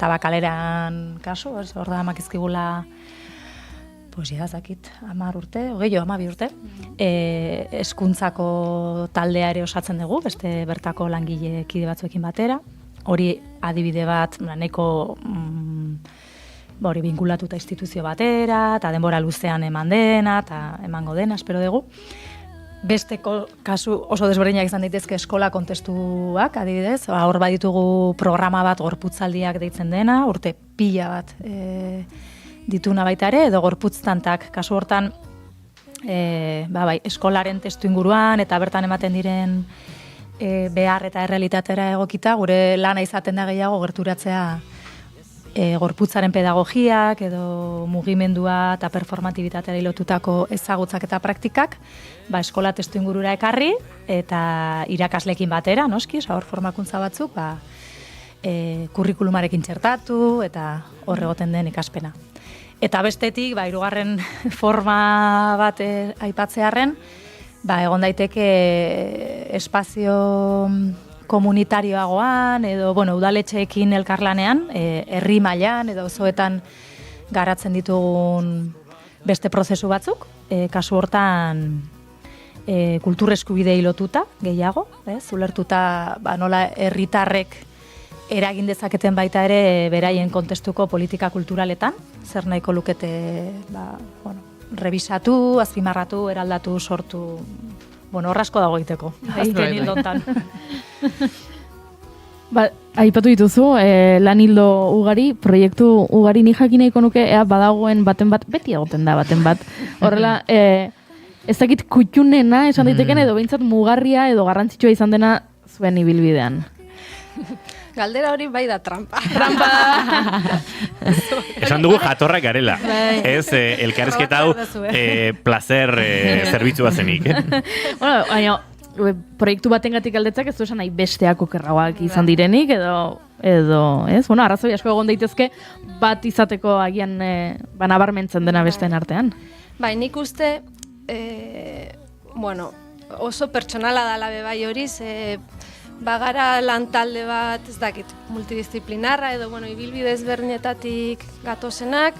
P: tabakaleran kasu, hor da makizkigula zakit, 10 urte, 12 urte, hezkuntzako taldea ere osatzen dugu, beste bertako langile kide batzuekin batera. Hori adibide bat, nahiko hori binkulatuta instituzio batera, eta denbora luzean eman dena, eta emango dena, espero dugu. Beste kasu oso desberdinak izan daitezke eskola kontestuak, adibidez, hor baditugu programa bat gorputzaldiak deitzen dena, urte pila bat dituna baita ere, edo gorputztantak, kasu hortan, eskolaren testu inguruan, eta bertan ematen diren behar eta errealitatera egokita, gure lana izaten da gehiago gerturatzea gorputzaren pedagogiak edo mugimendua eta performatibitateari lotutako ezagutzak eta praktikak, eskola testu ingurura ekarri eta irakaslekin batera, noski, hor formakuntza batzuk, kurrikulumarekin txertatu eta hor egoten den ikaspena. Eta bestetik, hirugarren forma bat aipatzearren, egon daiteke espazio komunitarioagoan edo udaletxeekin elkarlanean, herri mailan edo auzoetan garatzen ditugun beste prozesu batzuk, kasu hortan kultur eskubidei lotuta gehiago, ulertuta nola herritarrek eragin dezaketen baita ere beraien kontestuko politika kulturaletan, zer nahiko lukete revisatu, azpimarratu, eraldatu, sortu, horrasko dago egiteko, azken hildontan.
C: Aipatu dituzu, lan hildo ugari, proiektu ugari, ni jakin nahiko nuke, badagoen baten bat, beti egoten da baten bat. Horrela, ez dakit kutxunena esan daiteken edo behintzat mugarria edo garrantzitsua izan dena zuen ibilbidean.
Q: Galdera hori bai da trampa.
B: Esan dugu jatorrak garela. Ez elkarrizketa hau placer zerbitzua zenik.
C: Baina, proiektu batengatik galdetzak ez du esan nahi besteak okerragoak izan direnik edo ez? Arrazoi asko egon daitezke bat izateko agian nabarmentzen dena besteen artean.
Q: Bai, nik uste oso pertsonala dala bai hori, bagara lantalde bat, ez dakit, multidisciplinarra edo, ibilbide ezberdinetatik gatozenak,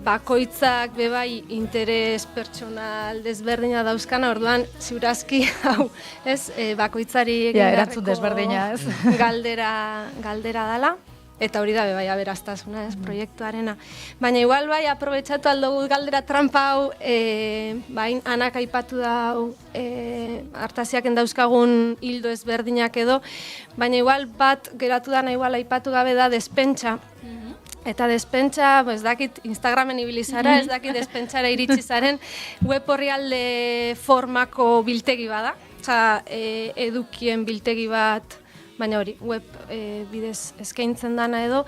Q: bakoitzak bebai interes pertsonal desberdina dauzkana, orduan, ziurazki, hau, ez, bakoitzari
P: erantzun desberdina, ez?
Q: Galdera dala. Eta hori da bebai aberastasuna, ez, proiektuarena. Baina igual bai aprobetxatu aldugu galdera trampa hau, anak aipatu da hartaziaken dauzkagun hildo ezberdinak edo, baina igual bat geratu dana igual aipatu gabe da despentsa. Eta despentsa, ez dakit Instagramen ibilizara, ez dakit despentsara iritsi zaren, web orrialde formako biltegi bada, edukien biltegi bat, baina hori, web bidez eskaintzen dana edo.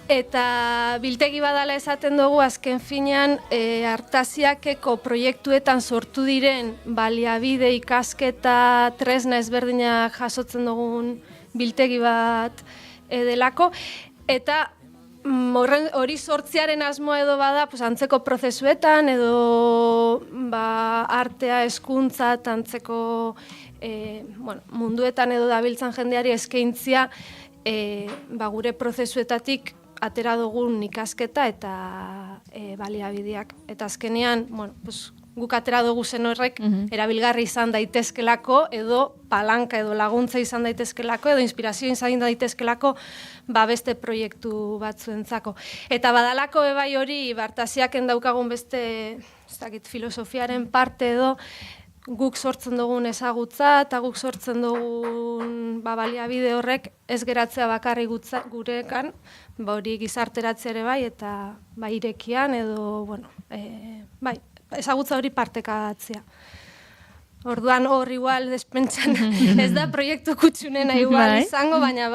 Q: Eta biltegi badala esaten dugu, azken finean, hartaziakeko proiektuetan sortu diren baliabide ikasketa tresna ezberdinak jasotzen dugun biltegi bat delako. Eta hori sortziaren asmoa edo bada, antzeko prozesuetan edo artea, hezkuntza, antzeko munduetan edo dabiltzan jendeari eskaintzia gure prozesuetatik atera dugun ikasketa eta baliabideak. Eta azkenean, guk atera dugu zen horrek erabilgarri izan daitezkelako edo palanka edo laguntza izan daitezkelako edo inspirazio izan daitezkelako beste proiektu batzuentzako. Eta badalako bebai hori hartaziaken daukagun beste filosofiaren parte edo guk sortzen dugun ezagutza eta guk sortzen dugun baliabide horrek ez geratzea bakarri gurekan, hori gizarteratzea ere bai eta irekian edo, ezagutza hori partekatzea. Orduan hor igual despentsan ez da proiektu kutxunena igual izango, baina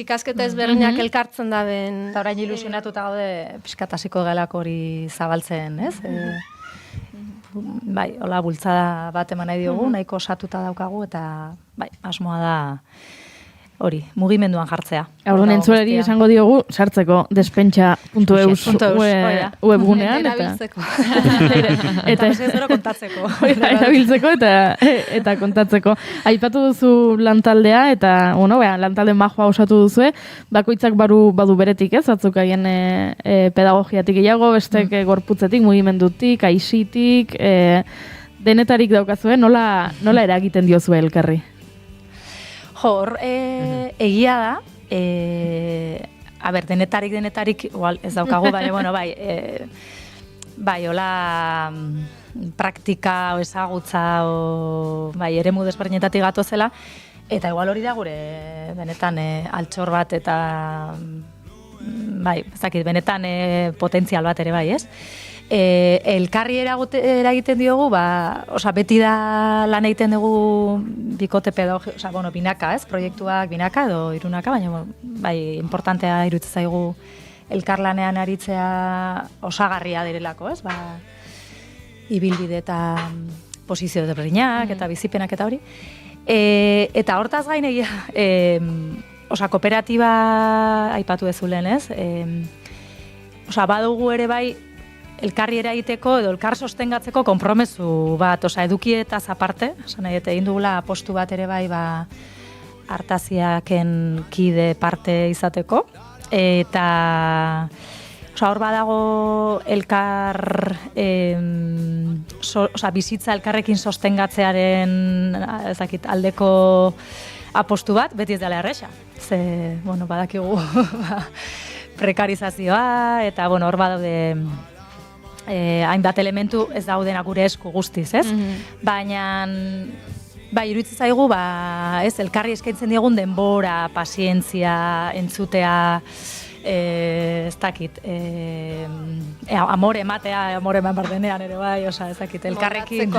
Q: ikasketa ezberdinak elkartzen da ben.
P: Eta orain ilusionatuta gaude piskatasiko gelako hori zabaltzen, ez? Hola, bultzada bat eman nahi diogu, nahiko osatuta daukagu, eta asmoa da hori, mugimenduan jartzea.
C: Orduan entzuleri esango diogu, sartzeko despentsa.eus webgunean.
P: Erabiltzeko. Eta ez gero kontatzeko.
C: Erabiltzeko eta kontatzeko. Aipatu duzu lantaldea, eta lantalde majoa osatu duzue, bakoitzak badu beretik ez, atzuk haien pedagogiatik gehiago, bestek gorputzetik, mugimendutik, aisitik, denetarik daukazue, nola eragiten diozue elkarri?
P: Hor, egia da, denetarik, igual ez daukagu, baina, hola, praktika, ezagutza, eremu desberdinetatik gatozela, eta igual hori da gure, benetan, altxor bat, eta, bai, ez dakit, benetan potentzial bat ere bai, ez? Elkarri eragiten diogu, beti da lan egiten dugu bikote pedagogia, binaka, ez? Proiektuak binaka edo irunaka, baina bai, importantea iruditzen zaigu elkarlanean aritzea osagarria direlako, ez? Ibilbide eta posizio desberdinak eta bizipenak eta hori. Eta hortaz gain egia, kooperatiba aipatu dezulen, ez? Badugu ere bai, elkarri eragiteko edo elkar sostengatzeko konpromezu bat, edukietaz aparte, egin dugula apostu bat ere bai, hartaziaken kide parte izateko, eta hor badago elkar, bizitza elkarrekin sostengatzearen aldeko apostu bat, beti ez dela erresa. Ze, badakigu prekarizazioa, eta hor badaude hainbat elementu ez daudena gure esku guztiz, ez? Baina, iruditzen zaigu, elkarri eskaintzen diegun denbora, pazientzia, entzutea, ez dakit, amore ematea, amore eman bardenean ere bai, ez dakit, elkarrekin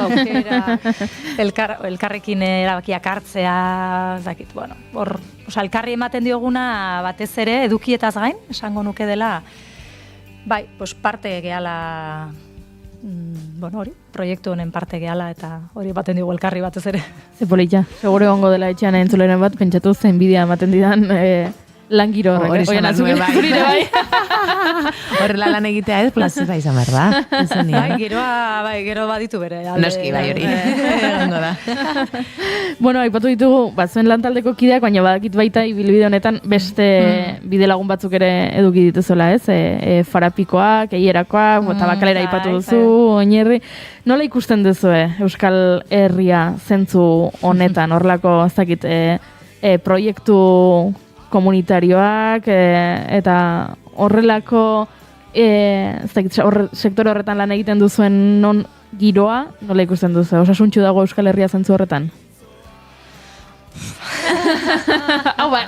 P: elkarrekin erabakiak hartzea, ez dakit, elkarri ematen dioguna batez ere edukietaz gain, esango nuke dela, bai, parte gehala, proiektu honen parte gehala, eta hori baten digu elkarri batez ere.
C: Zepolitza, segure ongo dela etxean entzuleren bat, pentsatu zen bidea ematen didan lan giro horrek.
D: Hori zurire bai. Horrela lan egitea ez, plazera izan behar da.
P: Gero baditu bere.
D: Noski, bai hori.
C: Aipatu ditugu, zuen lantaldeko kideak, baina badakit baita ibilbide honetan beste bide lagun batzuk ere eduki dituzuela, ez? Farapikoak, eierakoak, tabakalera aipatu duzu, oinerri. Nola ikusten duzu, Euskal Herria zentzu honetan, horrelako, ez dakit, proiektu komunitarioak, eta horrelako sektore horretan lan egiten duzuen non giroa, nola ikusten duzu? Osasuntxu dago Euskal Herria zentzu horretan? Hau da,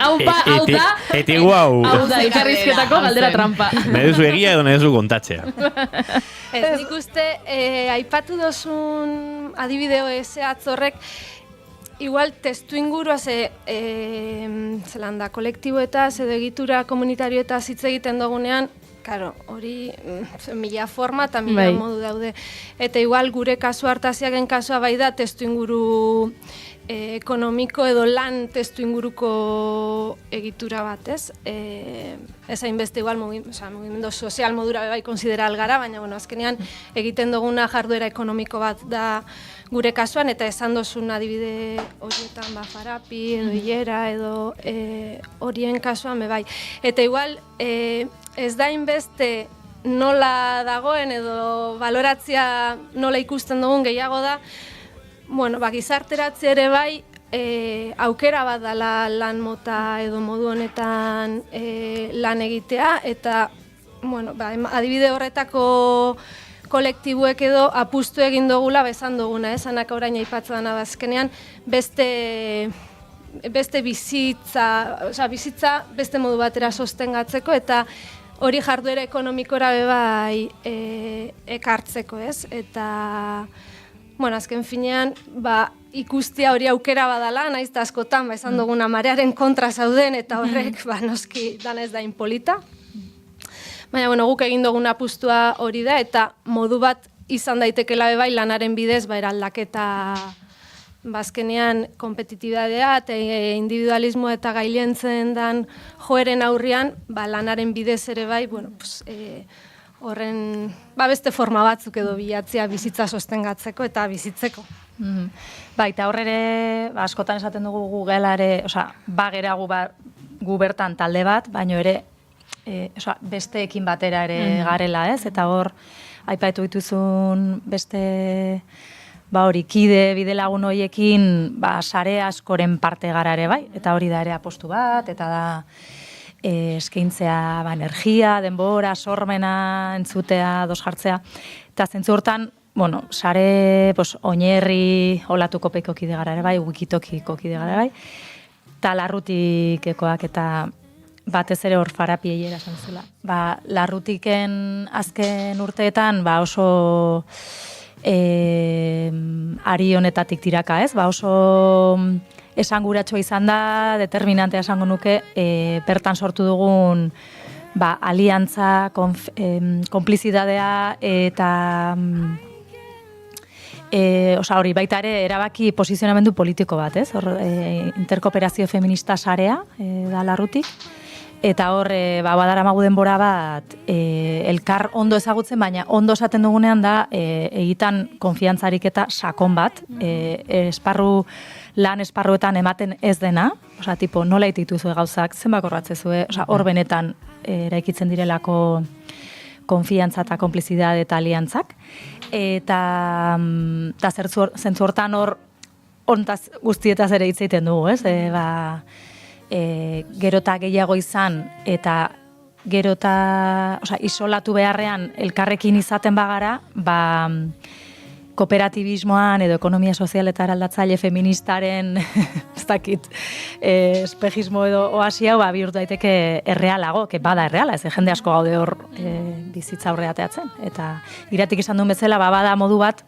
C: ikarrizketako galdera trampa.
B: Nahi duzu egia edo nahi duzu kontatzea.
Q: Nik uste, aipatu dozun adibideo zehatz horrek, igual testu ingurua zelanda kolektiboetaz edo egitura komunitarioetaz hitz egiten dugunean, claro, hori mila forma eta mila modu daude. Eta igual gure kasu hartaziaken kasua bai da testu inguru ekonomiko edo lan testu inguruko egitura bat, ez? Ez hainbeste igual mugimendu sozial modura bai konsidera algara, baina azkenean egiten duguna jarduera ekonomiko bat da gure kasuan, eta esan dozun adibide horietan Farapi edo Ilera edo horien kasuan bai. Eta igual ez da hainbeste nola dagoen edo baloratzea nola ikusten dugun gehiago da, gizarteratze ere bai, aukera bat dela lan mota edo modu honetan lan egitea, eta adibide horretako kolektibuek edo apustu egin dugula bezan duguna, esanak orain aipatzen dena azkenean beste bizitza beste modu batera sostengatzeko, eta hori jarduera ekonomikora bai ekartzeko, ez? Eta azken finean, ikustia hori aukera badala, naiz eta askotan, esan duguna marearen kontra zauden, eta horrek, noski, dana ez da inpolita. Baina, guk egin dugun apustua hori da, eta modu bat izan daitekela bai lanaren bidez, eraldaketa azkenean kompetitibidadea eta individualismo eta gailientzen dan joeren aurrian, lanaren bidez ere bai, horren beste forma batzuk edo bilatzea bizitza sostengatzeko eta bizitzeko.
P: Eta horre askotan esaten dugu Googleare, bagera gu bertan talde bat, baino ere besteekin batera ere garela, ez? Eta hor, aipatu dituzun beste kide bidelagun horiekin sare askoren parte gara ere bai, eta hori da ere apostu bat, eta da eskaintzea energia, denbora, sormena, entzutea, jartzea. Eta zentzu hortan, sare oinerri olatuko peiko kide gara ere bai, wikitokiko kide gara ere bai, eta larrutikekoak eta batez ere hor farapiei erasan zela. Larrutiken azken urteetan, oso ari honetatik tiraka, ez? Oso esanguratsua izan da, determinantea esango nuke, bertan sortu dugun aliantza, konplizidadea eta hori baita ere erabaki posizionamendu politiko bat, ez? Hor interkooperazio feminista sarea da Larrutik. Eta hor, badaramagu denbora bat, elkar ondo ezagutzen, baina ondo esaten dugunean da, egitan konfiantzarik eta sakon bat, lan esparruetan ematen ez dena, tipo, nola itituzue gauzak, zenbako ratzezue, hor benetan eraikitzen direlako konfiantza eta konplizidade eta aliantzak, eta zentzu hortan hor, ontaz guztietaz ere hitz egiten dugu, ez? Gerota gehiago izan eta gerota isolatu beharrean elkarrekin izaten bagara, kooperatibismoan edo ekonomia sozial eta eraldatzaile feministaren ez dakit, espejismo edo oasi hau bihurtu daiteke errealago, bada erreala, ez jende asko gaude hor bizitza aurreateatzen. Eta iratik izan duen bezala, bada modu bat,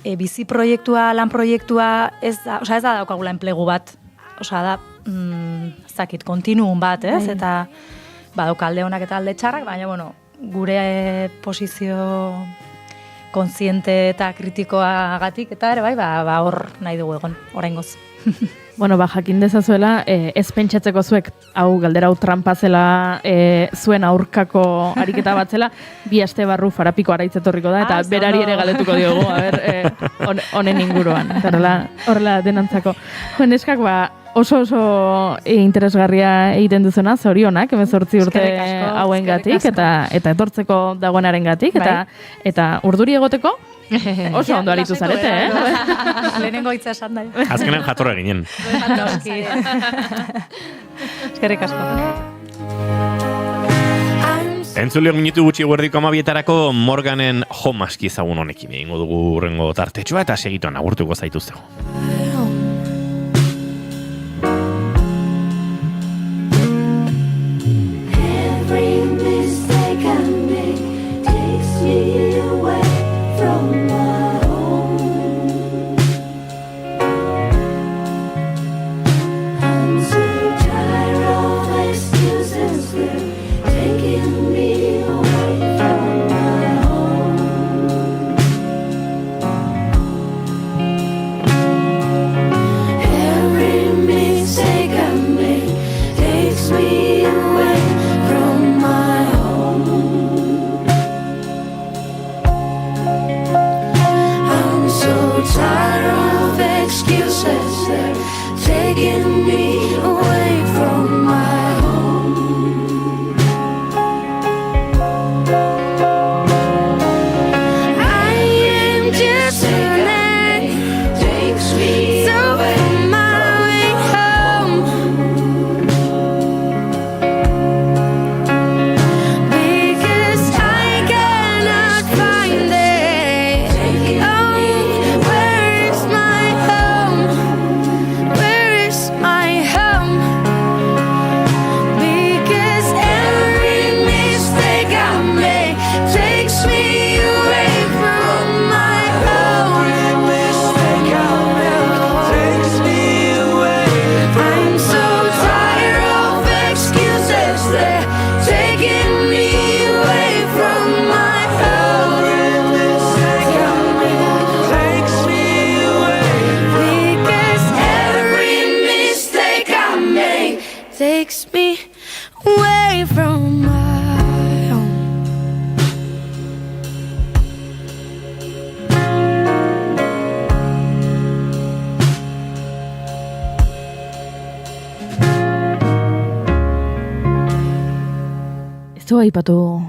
P: bizi proiektua, lan proiektua, ez da daukagula enplegu bat, da, ez dakit, kontinuum bat, ez? Eta badauka alde honak eta alde txarrak, baina, gure posizio kontziente eta kritikoagatik, eta ere, hor nahi dugu egon, oraingoz.
C: Jakin dezazuela, ez pentsatzeko zuek, galdera hau trampa zela, zuen aurkako ariketa bat zela, 2 aste barru farapiko araitzetorriko da, eta berari ere galdetuko diogu, honen inguruan, eta horrela denantzako. Neskak, oso interesgarria egiten duzuna, zorionak, 18 urte hauengatik, eta etortzeko dagoenarengatik, eta urduri egoteko, oso ondo aritu zarete,
P: Lehenengo hitza esan da.
B: Azkenean jatorra ginen.
P: Eskerrik asko.
B: Entzule minutu gutxi guerdiko 12etarako Morganen Homaski ezagun honekin egingo dugu urrengo tartetxoa eta segituan agurtuko zaituztego.
O: Takes me away from my home.
C: Ez du aipatu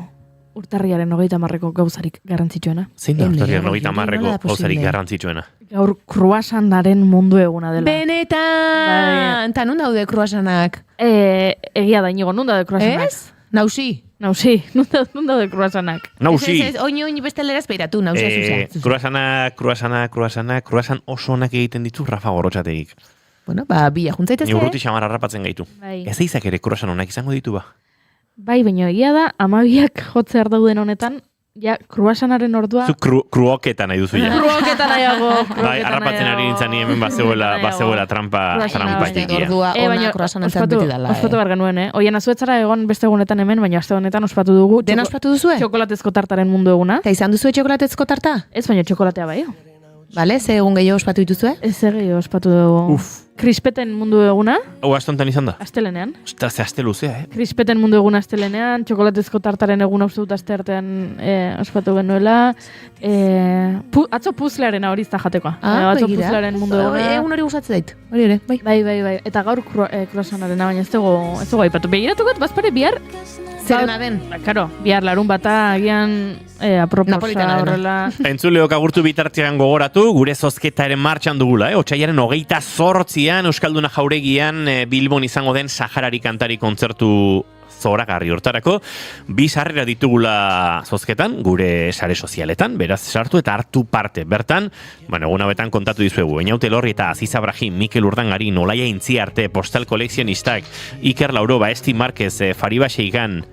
C: urtarriaren 30-ko gauzarik garrantzitsuena?
B: Zein da urtarriaren 30-ko gauzarik garrantzitsuena?
C: Gaur kruasanaren mundu eguna dela.
D: Benetan! Eta nun daude kruasanak?
C: Egia da, inigo, nun daude kruasanak?
D: Ez? Nausi.
C: Nun daude kruasanak?
B: Nausi.
D: Oin besteleraz beiratu, nausia zuzea.
B: Kruasan oso onak egiten ditu Rafa Gorrotxategik.
D: Bueno, bila juntzaitezke.
B: Ni urruti xamar harrapatzen gaitu.
C: Bai.
B: Ez eizak ere kruasan honak izango ditu ba?
C: Bai, baina egia da, 12ak jotzear dauden honetan, ja, kruasanaren ordua...
B: Zu kruoketan nahi duzu ja.
C: Kruoketan nahiago.
B: Bai, harrapatzen ari nintzen ni hemen bazegoela trampa txikia.
D: Ordua ona kruasan entzat beti dela.
C: Ospatu behar genuen, Oien, azuetzara egon beste egunetan hemen, baina aste honetan ospatu dugu.
D: Dena ospatu duzue?
C: Txokolatezko tartaren mundu eguna.
D: Eta izan duzue txokolatezko tarta?
C: Ez, baina txokolatea bai.
D: Bale, ze egun gehiago ospatu dituzue?
C: Ez gehiago ospatu dugu. Krispeten mundu eguna.
B: Hau, astontan izan da?
C: Astelenean.
B: Ostras, ze aste luzea,
C: Krispeten mundu eguna astelenean, txokolatezko tartaren eguna uste dut aste artean ospatu genuela. Atzo puzlearen hori izta jatekoa. Atzo puzlearen mundu eguna.
D: Egun hori gustatzen zait. Hori ere, bai.
C: Bai. Eta gaur kruasanarena, baina ez dugu aipatu. Begiratuko, bazpare bihar...
D: Zerena den?
C: Karo, bihar larun bata agian aproposa horrela.
B: Entzuleok agurtu bitartean gogoratu, gure zozketaren martxan dugula, Otsaiaren 28an Euskalduna Jauregian Bilbon izango den Saharari kantari kontzertu zoragarri hortarako, 2 sarrera ditugula zozketan, gure sare sozialetan, beraz sartu eta hartu parte. Bertan, egun hauetan kontatu dizuegu, Einaute Lorri eta Aziz Abrahim, Mikel Urdangari, Nolaia Intziarte, Postal Kolekzionistak, Iker Lauro, Esti Marquez, Fariba Seijan,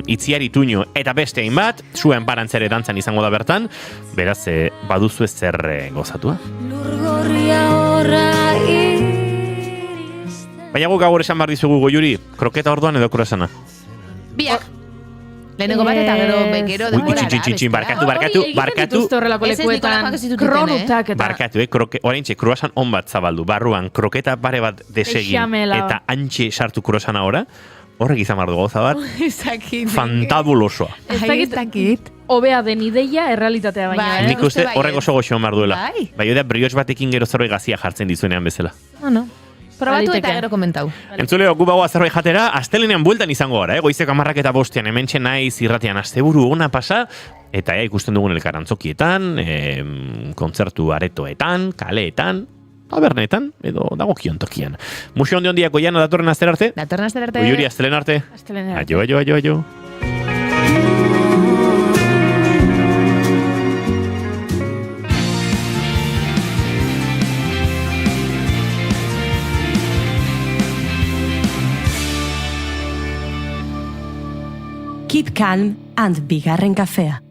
B: Itziar Ituño, eta beste hainbat, zuen parantzere dantzan izango da bertan, beraz, baduzu ez zer gozatua.
O: Lurgorria horra
B: Baina guk gaur esan behar dizugu Goiuri, kroketa orduan edo krosana?
D: Biak. Lehenengo bat eta gero denbora da.
B: Barkatu.
C: Horrelako lekuetan kronutak eta...
B: Barkatu, oraintxe kruasan on bat zabaldu, barruan kroketa pare bat desegin eta antxe sartu krosana ora, horrek izan behar du gauza bat, fantabulosoa.
C: Ez dakit. Obea den ideia errealitatea baina.
B: Nik uste horrek oso goxoan behar duela. Bai, da brioz batekin gero zerbait gazia jartzen dizuenean bezala.
D: Probatu eta gero komentau.
B: Entzuleo, gu bagoa zerbait jatera, astelenean bueltan izango gara, goizeko 10 eta 5 hementxe naiz irratian asteburu ona pasa, eta ikusten dugun elkarantzokietan, kontzertu aretoetan, kaleetan, tabernetan, edo dagokion tokian. Musio ondiako jana datorren aster arte?
D: Datorren aster arte.
B: Goiuri, astelen arte. Aio.
A: Keep calm and bigarren kafea.